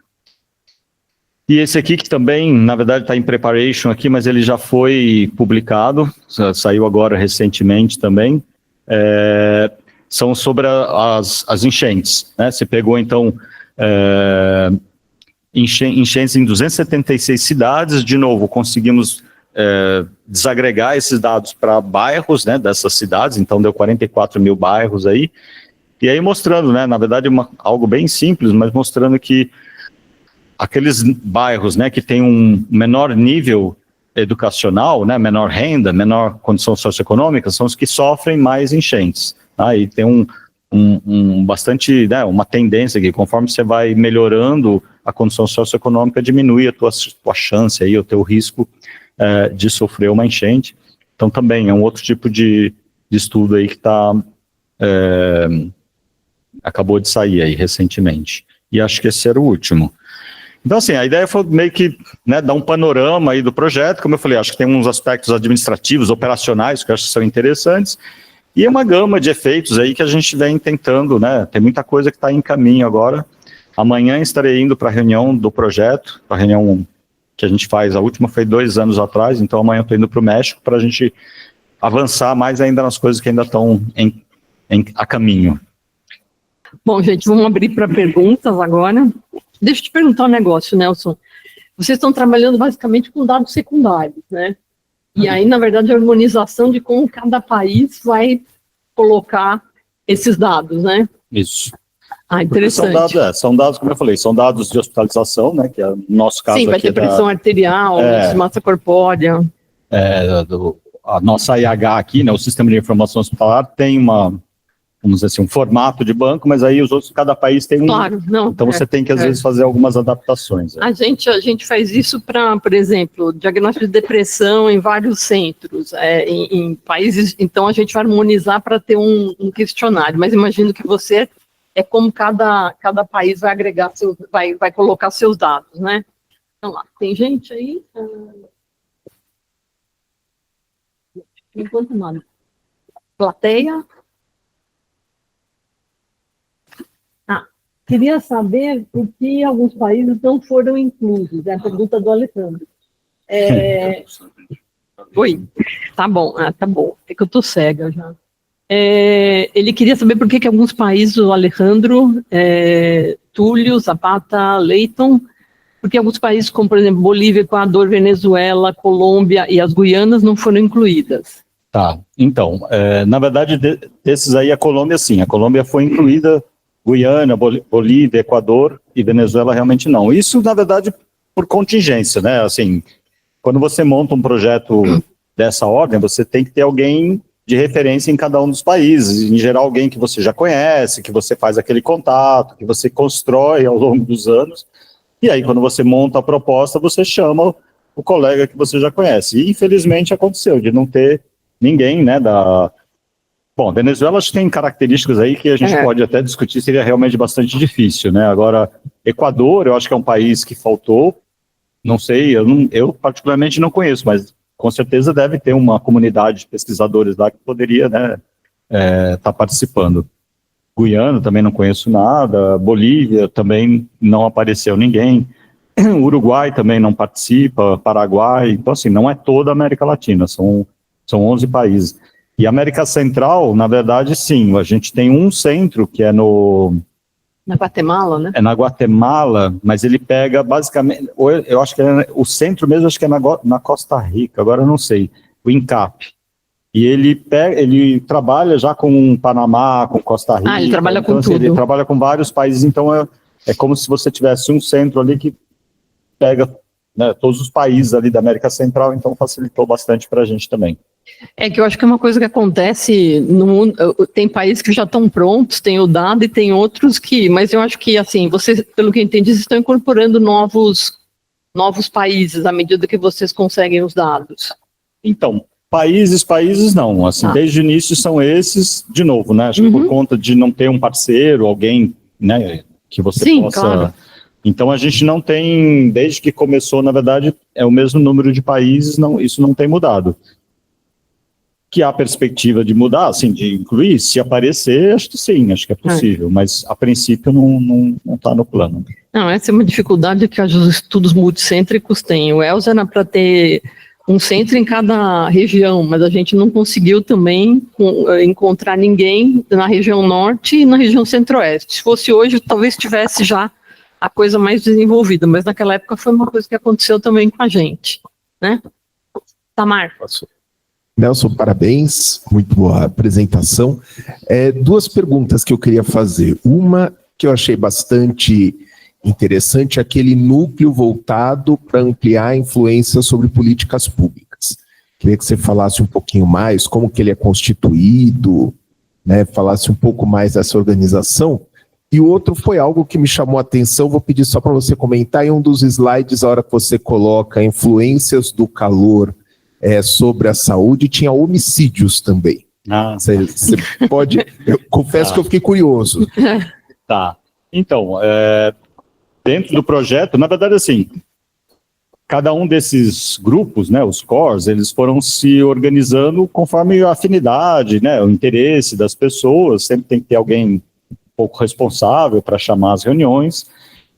E esse aqui que também, na verdade, está em preparation aqui, mas ele já foi publicado, saiu agora recentemente também, são sobre as enchentes, né? Você pegou, então, enchentes em 276 cidades, de novo, conseguimos desagregar esses dados para bairros, né, dessas cidades, então deu 44 mil bairros aí, e aí mostrando, né, na verdade, algo bem simples, mas mostrando que aqueles bairros, né, que têm um menor nível educacional, né, menor renda, menor condição socioeconômica, são os que sofrem mais enchentes. Tá? E tem bastante, né, uma tendência que conforme você vai melhorando a condição socioeconômica, diminui a tua chance aí, o teu risco de sofrer uma enchente. Então também é um outro tipo de estudo aí que acabou de sair aí recentemente. E acho que esse era o último. Então, assim, a ideia foi meio que, né, dar um panorama aí do projeto. Como eu falei, acho que tem uns aspectos administrativos, operacionais, que eu acho que são interessantes, e uma gama de efeitos aí que a gente vem tentando, né, tem muita coisa que está em caminho agora. Amanhã estarei indo para a reunião do projeto, a reunião que a gente faz, a última foi 2 anos atrás, então amanhã estou indo para o México para a gente avançar mais ainda nas coisas que ainda estão a caminho. Bom, gente, vamos abrir para perguntas agora. Deixa eu te perguntar um negócio, Nelson. Vocês estão trabalhando basicamente com dados secundários, né? E aí, na verdade, a harmonização de como cada país vai colocar esses dados, né? Isso. Interessante. São dados, como eu falei, são dados de hospitalização, né? Que é no nosso caso. Sim, vai ter pressão arterial, massa corpórea. A nossa IH aqui, né? O Sistema de Informação Hospitalar tem vamos dizer assim, um formato de banco, mas aí cada país tem um. Claro, não. Então você tem que, às vezes, fazer algumas adaptações. A gente faz isso para, por exemplo, diagnóstico de depressão em vários centros, em países, então a gente vai harmonizar para ter um questionário, mas imagino que você como cada país vai agregar, vai colocar seus dados, né? Então lá, tem gente aí? Enquanto nada. Plateia? Queria saber o que alguns países não foram inclusos. É a pergunta do Alejandro. Oi, tá bom, tá bom. É que eu tô cega já. Ele queria saber por que alguns países, o Alejandro, Túlio, Zapata, Leighton, porque alguns países, como por exemplo Bolívia, Equador, Venezuela, Colômbia e as Guianas não foram incluídas. Tá, então, na verdade, desses aí, a Colômbia, sim, a Colômbia foi incluída. Guiana, Bolívia, Equador e Venezuela realmente não. Isso, na verdade, por contingência, né? Assim, quando você monta um projeto dessa ordem, você tem que ter alguém de referência em cada um dos países, em geral alguém que você já conhece, que você faz aquele contato, que você constrói ao longo dos anos, e aí quando você monta a proposta, você chama o colega que você já conhece. E infelizmente aconteceu de não ter ninguém, né, Bom, Venezuela acho que tem características aí que a gente pode até discutir, seria realmente bastante difícil, né? Agora, Equador, eu acho que é um país que faltou, não sei, eu particularmente não conheço, mas com certeza deve ter uma comunidade de pesquisadores lá que poderia, né, tá participando. Guiana também não conheço nada, Bolívia também não apareceu ninguém, Uruguai também não participa, Paraguai, então assim, não é toda a América Latina, são 11 países. E América Central, na verdade, sim, a gente tem um centro que é na Guatemala, né? Na Guatemala, mas ele pega basicamente, eu acho que o centro mesmo, acho que é na Costa Rica, agora eu não sei, o INCAP. E ele trabalha já com Panamá, com Costa Rica. Ele trabalha então, com tudo. Ele trabalha com vários países, então é como se você tivesse um centro ali que pega, né, todos os países ali da América Central, então facilitou bastante para a gente também. Que eu acho que é uma coisa que acontece no mundo, tem países que já estão prontos, tem o dado e tem outros mas eu acho que, assim, vocês, pelo que eu entendi, vocês estão incorporando novos países à medida que vocês conseguem os dados. Então, países não, assim, desde o início são esses, de novo, né, acho que por conta de não ter um parceiro, alguém, né, que você possa... Claro. Então a gente não tem, desde que começou, na verdade, é o mesmo número de países, isso não tem mudado. Que há perspectiva de mudar, assim, de incluir, se aparecer, acho que sim, acho que é possível, mas a princípio não está no plano. Não, essa é uma dificuldade que os estudos multicêntricos têm. O ELSA era para ter um centro em cada região, mas a gente não conseguiu também encontrar ninguém na região norte e na região centro-oeste. Se fosse hoje, talvez tivesse já a coisa mais desenvolvida, mas naquela época foi uma coisa que aconteceu também com a gente, né? Tamar. Nelson, parabéns, muito boa apresentação. 2 perguntas que eu queria fazer. Uma que eu achei bastante interessante, aquele núcleo voltado para ampliar a influência sobre políticas públicas. Queria que você falasse um pouquinho mais, como que ele é constituído. né, falasse um pouco mais dessa organização. E o outro foi algo que me chamou a atenção, vou pedir só para você comentar, em um dos slides, a hora que você coloca influências do calor sobre a saúde, tinha homicídios também. Você pode... Eu confesso que eu fiquei curioso. Tá. Então, dentro do projeto, na verdade, assim, cada um desses grupos, né, os cores, eles foram se organizando conforme a afinidade, né, o interesse das pessoas, sempre tem que ter alguém um pouco responsável para chamar as reuniões,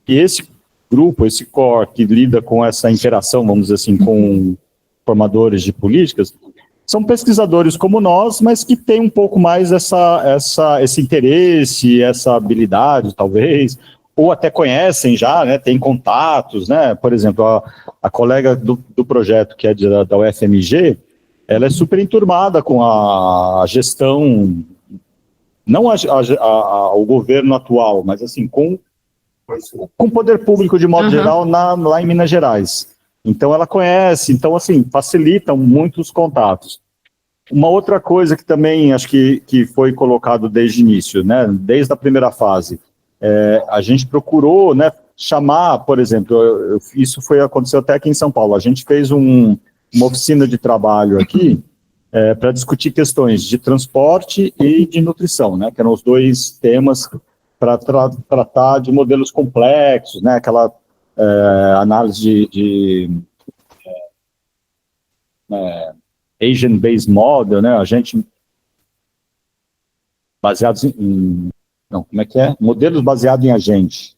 e esse grupo, esse core que lida com essa interação, vamos dizer assim, com formadores de políticas, são pesquisadores como nós, mas que têm um pouco mais esse interesse, essa habilidade, talvez, ou até conhecem já, né, tem contatos, né, por exemplo, a colega do projeto, que é da UFMG, ela é super enturmada com a gestão, não o governo atual, mas assim, com o poder público de modo geral lá em Minas Gerais. Então ela conhece, então assim, facilitam muitos contatos. Uma outra coisa que também acho que foi colocado desde o início, né, desde a primeira fase, a gente procurou, né, chamar, por exemplo, isso aconteceu até aqui em São Paulo, a gente fez uma oficina de trabalho aqui para discutir questões de transporte e de nutrição, né, que eram os dois temas para tratar de modelos complexos, né, aquela análise de Agent-Based Model, né, a gente baseados em não, como é que é? Modelos baseados em agente,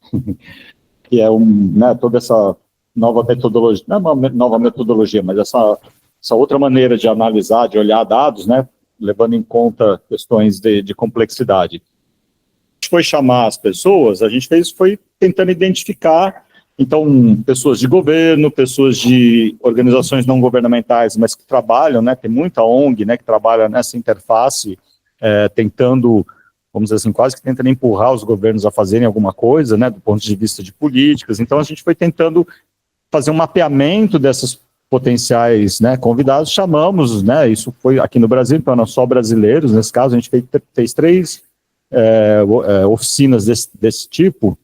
que é né, toda essa nova metodologia, não é uma nova metodologia, mas essa outra maneira de analisar, de olhar dados, né, levando em conta questões de complexidade. A gente foi chamar as pessoas, a gente foi tentando identificar, então, pessoas de governo, pessoas de organizações não governamentais, mas que trabalham, né, tem muita ONG, né, que trabalha nessa interface, tentando, vamos dizer assim, quase que tentando empurrar os governos a fazerem alguma coisa, né, do ponto de vista de políticas. Então, a gente foi tentando fazer um mapeamento dessas potenciais, né, convidados, chamamos, né, isso foi aqui no Brasil, então não só brasileiros, nesse caso, a gente fez 3 oficinas desse tipo.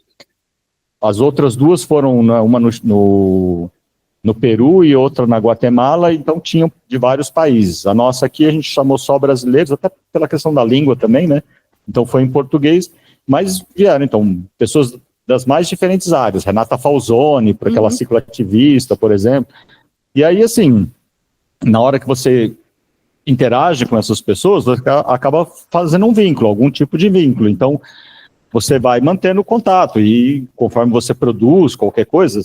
As outras 2 foram, uma no Peru e outra na Guatemala, então tinham de vários países. A nossa aqui a gente chamou só brasileiros, até pela questão da língua também, né? Então foi em português, mas vieram, então, pessoas das mais diferentes áreas. Renata Falzoni, para aquela cicloativista, por exemplo. E aí, assim, na hora que você interage com essas pessoas, você acaba fazendo um vínculo, algum tipo de vínculo. Então, você vai mantendo o contato e conforme você produz qualquer coisa,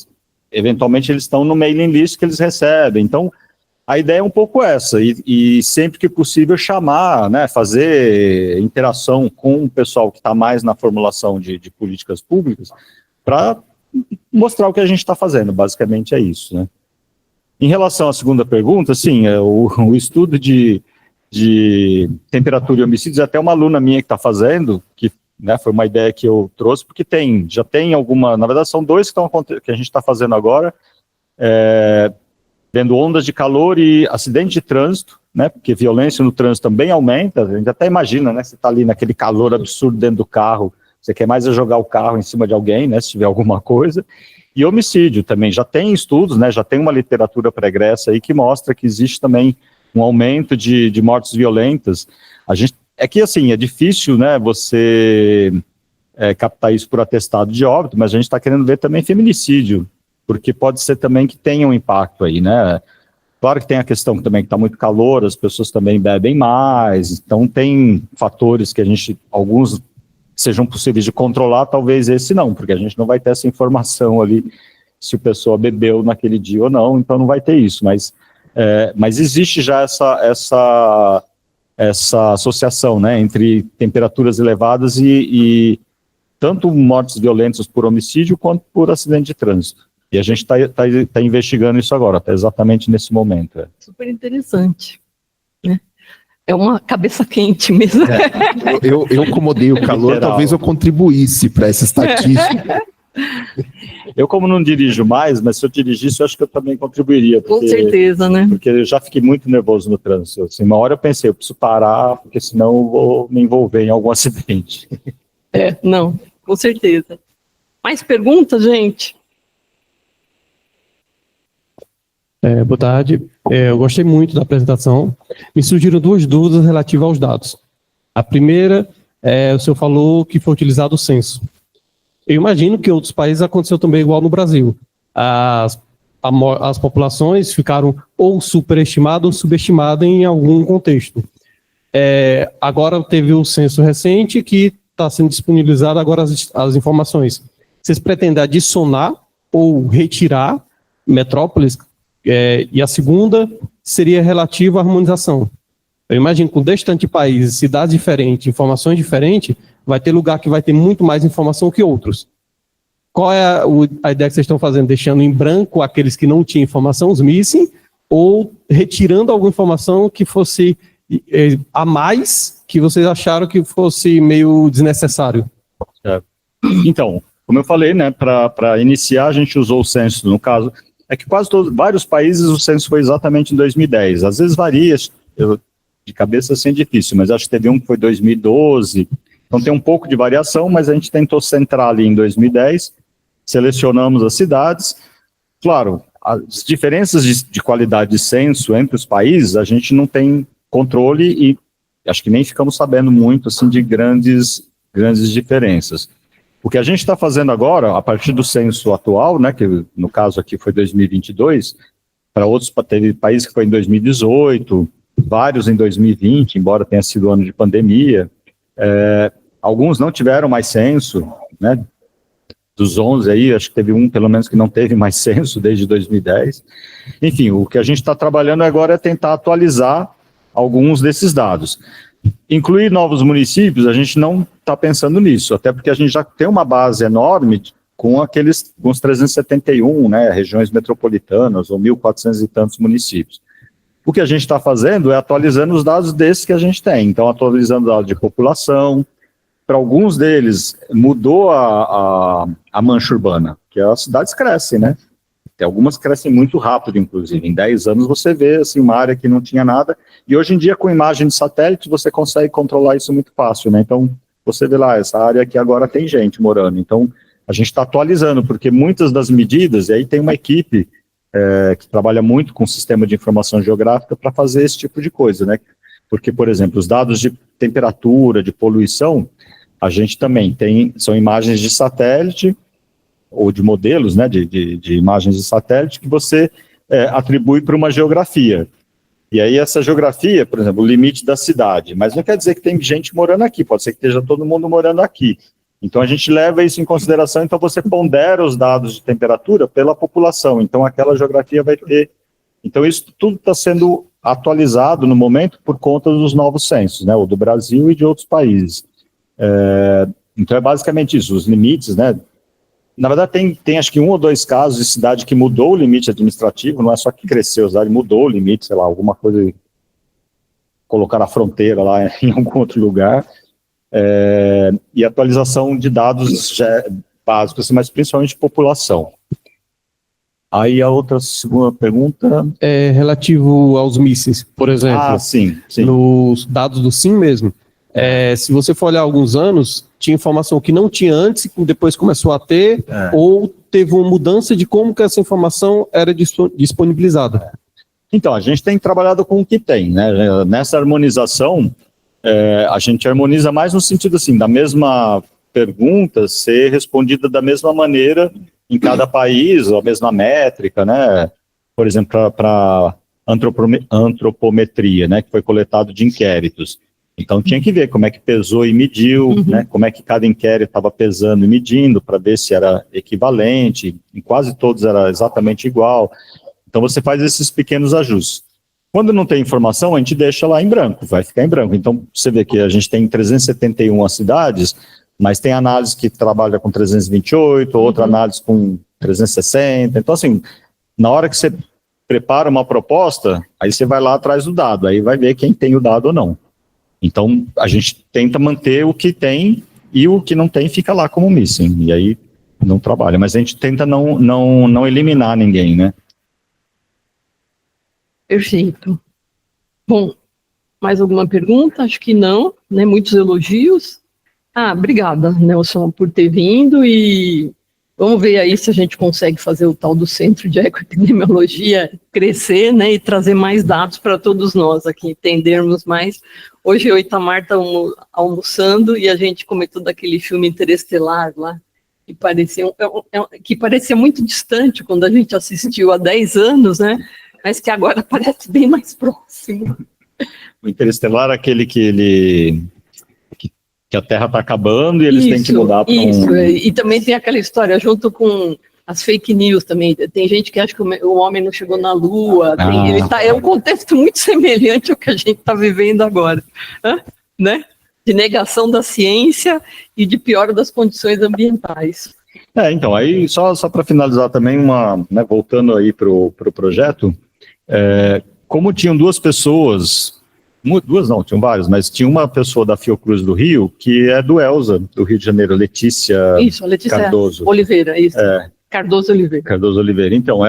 eventualmente eles estão no mailing list que eles recebem. Então, a ideia é um pouco essa, e sempre que possível chamar, né, fazer interação com o pessoal que está mais na formulação de políticas públicas para mostrar o que a gente está fazendo, basicamente é isso, né. Em relação à segunda pergunta, sim, o estudo de temperatura e homicídios, até uma aluna minha que está fazendo, que, né, foi uma ideia que eu trouxe, porque já tem alguma, na verdade são 2 que a gente está fazendo agora, vendo ondas de calor e acidente de trânsito, né, porque violência no trânsito também aumenta, a gente até imagina, né, você está ali naquele calor absurdo dentro do carro, você quer mais jogar o carro em cima de alguém, né, se tiver alguma coisa, e homicídio também, já tem estudos, né, já tem uma literatura pregressa aí que mostra que existe também um aumento de mortes violentas. É que, assim, é difícil, né, você captar isso por atestado de óbito, mas a gente está querendo ver também feminicídio, porque pode ser também que tenha um impacto aí, né. Claro que tem a questão também que está muito calor, as pessoas também bebem mais, então tem fatores que alguns sejam possíveis de controlar, talvez esse não, porque a gente não vai ter essa informação ali, se a pessoa bebeu naquele dia ou não, então não vai ter isso, mas existe já essa associação, né, entre temperaturas elevadas e tanto mortes violentas por homicídio quanto por acidente de trânsito. E a gente está investigando isso agora, está exatamente nesse momento. Super interessante, né? É uma cabeça quente mesmo. Eu como odeio o calor, talvez eu contribuísse para essa estatística. Eu, como não dirijo mais, mas se eu dirigisse, eu acho que eu também contribuiria. Com certeza, né? Porque eu já fiquei muito nervoso no trânsito. Assim, uma hora eu pensei, eu preciso parar, porque senão eu vou me envolver em algum acidente. Não, com certeza. Mais perguntas, gente? Boa tarde. Eu gostei muito da apresentação. Me surgiram duas dúvidas relativas aos dados. A primeira, o senhor falou que foi utilizado o censo. Eu imagino que em outros países aconteceu também igual no Brasil. As populações ficaram ou superestimadas ou subestimadas em algum contexto. Agora teve o censo recente que está sendo disponibilizado agora as informações. Vocês pretendem adicionar ou retirar metrópoles? E a segunda seria relativa à harmonização. Eu imagino que com distante países, cidades diferentes, informações diferentes, vai ter lugar que vai ter muito mais informação que outros. Qual é a ideia que vocês estão fazendo? Deixando em branco aqueles que não tinham informação, os missing, ou retirando alguma informação que fosse a mais, que vocês acharam que fosse meio desnecessário? Então, como eu falei, né, para iniciar a gente usou o censo, no caso, é que vários países o censo foi exatamente em 2010, às vezes varia, de cabeça assim é difícil, mas acho que teve um que foi 2012, então tem um pouco de variação, mas a gente tentou centrar ali em 2010, selecionamos as cidades, claro, as diferenças de qualidade de censo entre os países, a gente não tem controle e acho que nem ficamos sabendo muito assim de grandes diferenças. O que a gente está fazendo agora, a partir do censo atual, né, que no caso aqui foi 2022, para outros teve países que foi em 2018, vários em 2020, embora tenha sido ano de pandemia, alguns não tiveram mais censo, né, dos 11 aí, acho que teve um pelo menos que não teve mais censo desde 2010. Enfim, o que a gente está trabalhando agora é tentar atualizar alguns desses dados. Incluir novos municípios, a gente não está pensando nisso, até porque a gente já tem uma base enorme com os 371, né, regiões metropolitanas, ou 1.400 e tantos municípios. O que a gente está fazendo é atualizando os dados desses que a gente tem, então atualizando dados de população, para alguns deles mudou a mancha urbana, que as cidades crescem, né? Tem algumas que crescem muito rápido, inclusive. Em 10 anos você vê assim, uma área que não tinha nada, e hoje em dia com imagem de satélite você consegue controlar isso muito fácil, né? Então você vê lá, essa área aqui agora tem gente morando, então a gente está atualizando, porque muitas das medidas, e aí tem uma equipe que trabalha muito com o sistema de informação geográfica para fazer esse tipo de coisa, né? Porque, por exemplo, os dados de temperatura, de poluição, a gente também tem, são imagens de satélite, ou de modelos, né, de imagens de satélite, que você atribui para uma geografia. E aí essa geografia, por exemplo, o limite da cidade, mas não quer dizer que tem gente morando aqui, pode ser que esteja todo mundo morando aqui. Então a gente leva isso em consideração, então você pondera os dados de temperatura pela população, então aquela geografia vai ter. Então isso tudo está sendo atualizado no momento por conta dos novos censos, né, o do Brasil e de outros países. Então é basicamente isso, os limites, né. Na verdade, tem acho que 1 ou 2 casos de cidade que mudou o limite administrativo, não é só que cresceu, a cidade mudou o limite, sei lá, alguma coisa, colocar na fronteira lá em algum outro lugar, e atualização de dados básicos, mas principalmente de população. Aí a outra segunda pergunta... relativo aos mísseis, por exemplo. Sim. Nos dados do SIM mesmo. Se você for olhar alguns anos, tinha informação que não tinha antes e depois começou a ter, ou teve uma mudança de como que essa informação era disponibilizada. Então, a gente tem trabalhado com o que tem, né? Nessa harmonização, a gente harmoniza mais no sentido assim, da mesma pergunta ser respondida da mesma maneira em cada país, ou a mesma métrica, né? Por exemplo, para antropometria, né? Que foi coletado de inquéritos. Então tinha que ver como é que pesou e mediu, né, como é que cada inquérito estava pesando e medindo, para ver se era equivalente, em quase todos era exatamente igual. Então você faz esses pequenos ajustes. Quando não tem informação, a gente deixa lá em branco, vai ficar em branco. Então você vê que a gente tem 371 cidades, mas tem análise que trabalha com 328, outra análise com 360. Então assim, na hora que você prepara uma proposta, aí você vai lá atrás do dado, aí vai ver quem tem o dado ou não. Então, a gente tenta manter o que tem e o que não tem fica lá como missing. E aí, não trabalha, mas a gente tenta não eliminar ninguém, né? Perfeito. Bom, mais alguma pergunta? Acho que não, né? Muitos elogios. Obrigada, Nelson, por ter vindo, e vamos ver aí se a gente consegue fazer o tal do Centro de Ecoepidemiologia crescer, né, e trazer mais dados para todos nós aqui, entendermos mais. Hoje eu e Itamar estamos almoçando e a gente comentou daquele filme Interestelar lá, que parecia muito distante quando a gente assistiu há 10 anos, né, mas que agora parece bem mais próximo. O Interestelar é aquele que a Terra está acabando e eles têm que mudar para E também tem aquela história, junto com as fake news também, tem gente que acha que o homem não chegou na Lua, é um contexto muito semelhante ao que a gente está vivendo agora, né? De negação da ciência e de piora das condições ambientais. Então, aí só para finalizar também, né, voltando aí para o projeto, como tinham duas pessoas... Duas não, tinham várias, mas tinha uma pessoa da Fiocruz do Rio, que é do ELSA, do Rio de Janeiro, Letícia Cardoso. Oliveira, isso. Cardoso Oliveira. Então,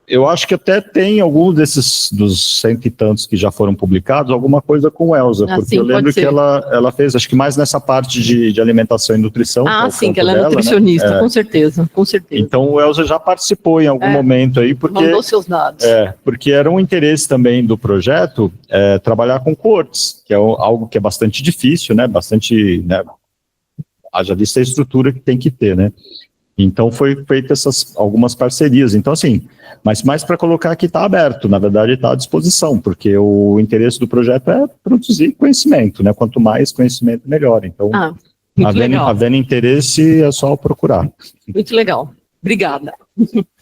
eu acho que até tem algum dos 100 e tantos que já foram publicados, alguma coisa com o ELSA, porque eu lembro que ela fez, acho que mais nessa parte de alimentação e nutrição. Sim, que ela é nutricionista, né? Com certeza. Então o ELSA já participou em algum momento aí, porque... Mandou seus dados. Porque era um interesse também do projeto trabalhar com coortes, que é algo que é bastante difícil, né, né, haja vista a estrutura que tem que ter, né. Então, foi feita algumas parcerias. Então, assim, mas mais para colocar que está aberto, na verdade está à disposição, porque o interesse do projeto é produzir conhecimento, né? Quanto mais conhecimento, melhor. Então, havendo interesse, é só procurar. Muito legal. Obrigada.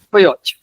Foi ótimo.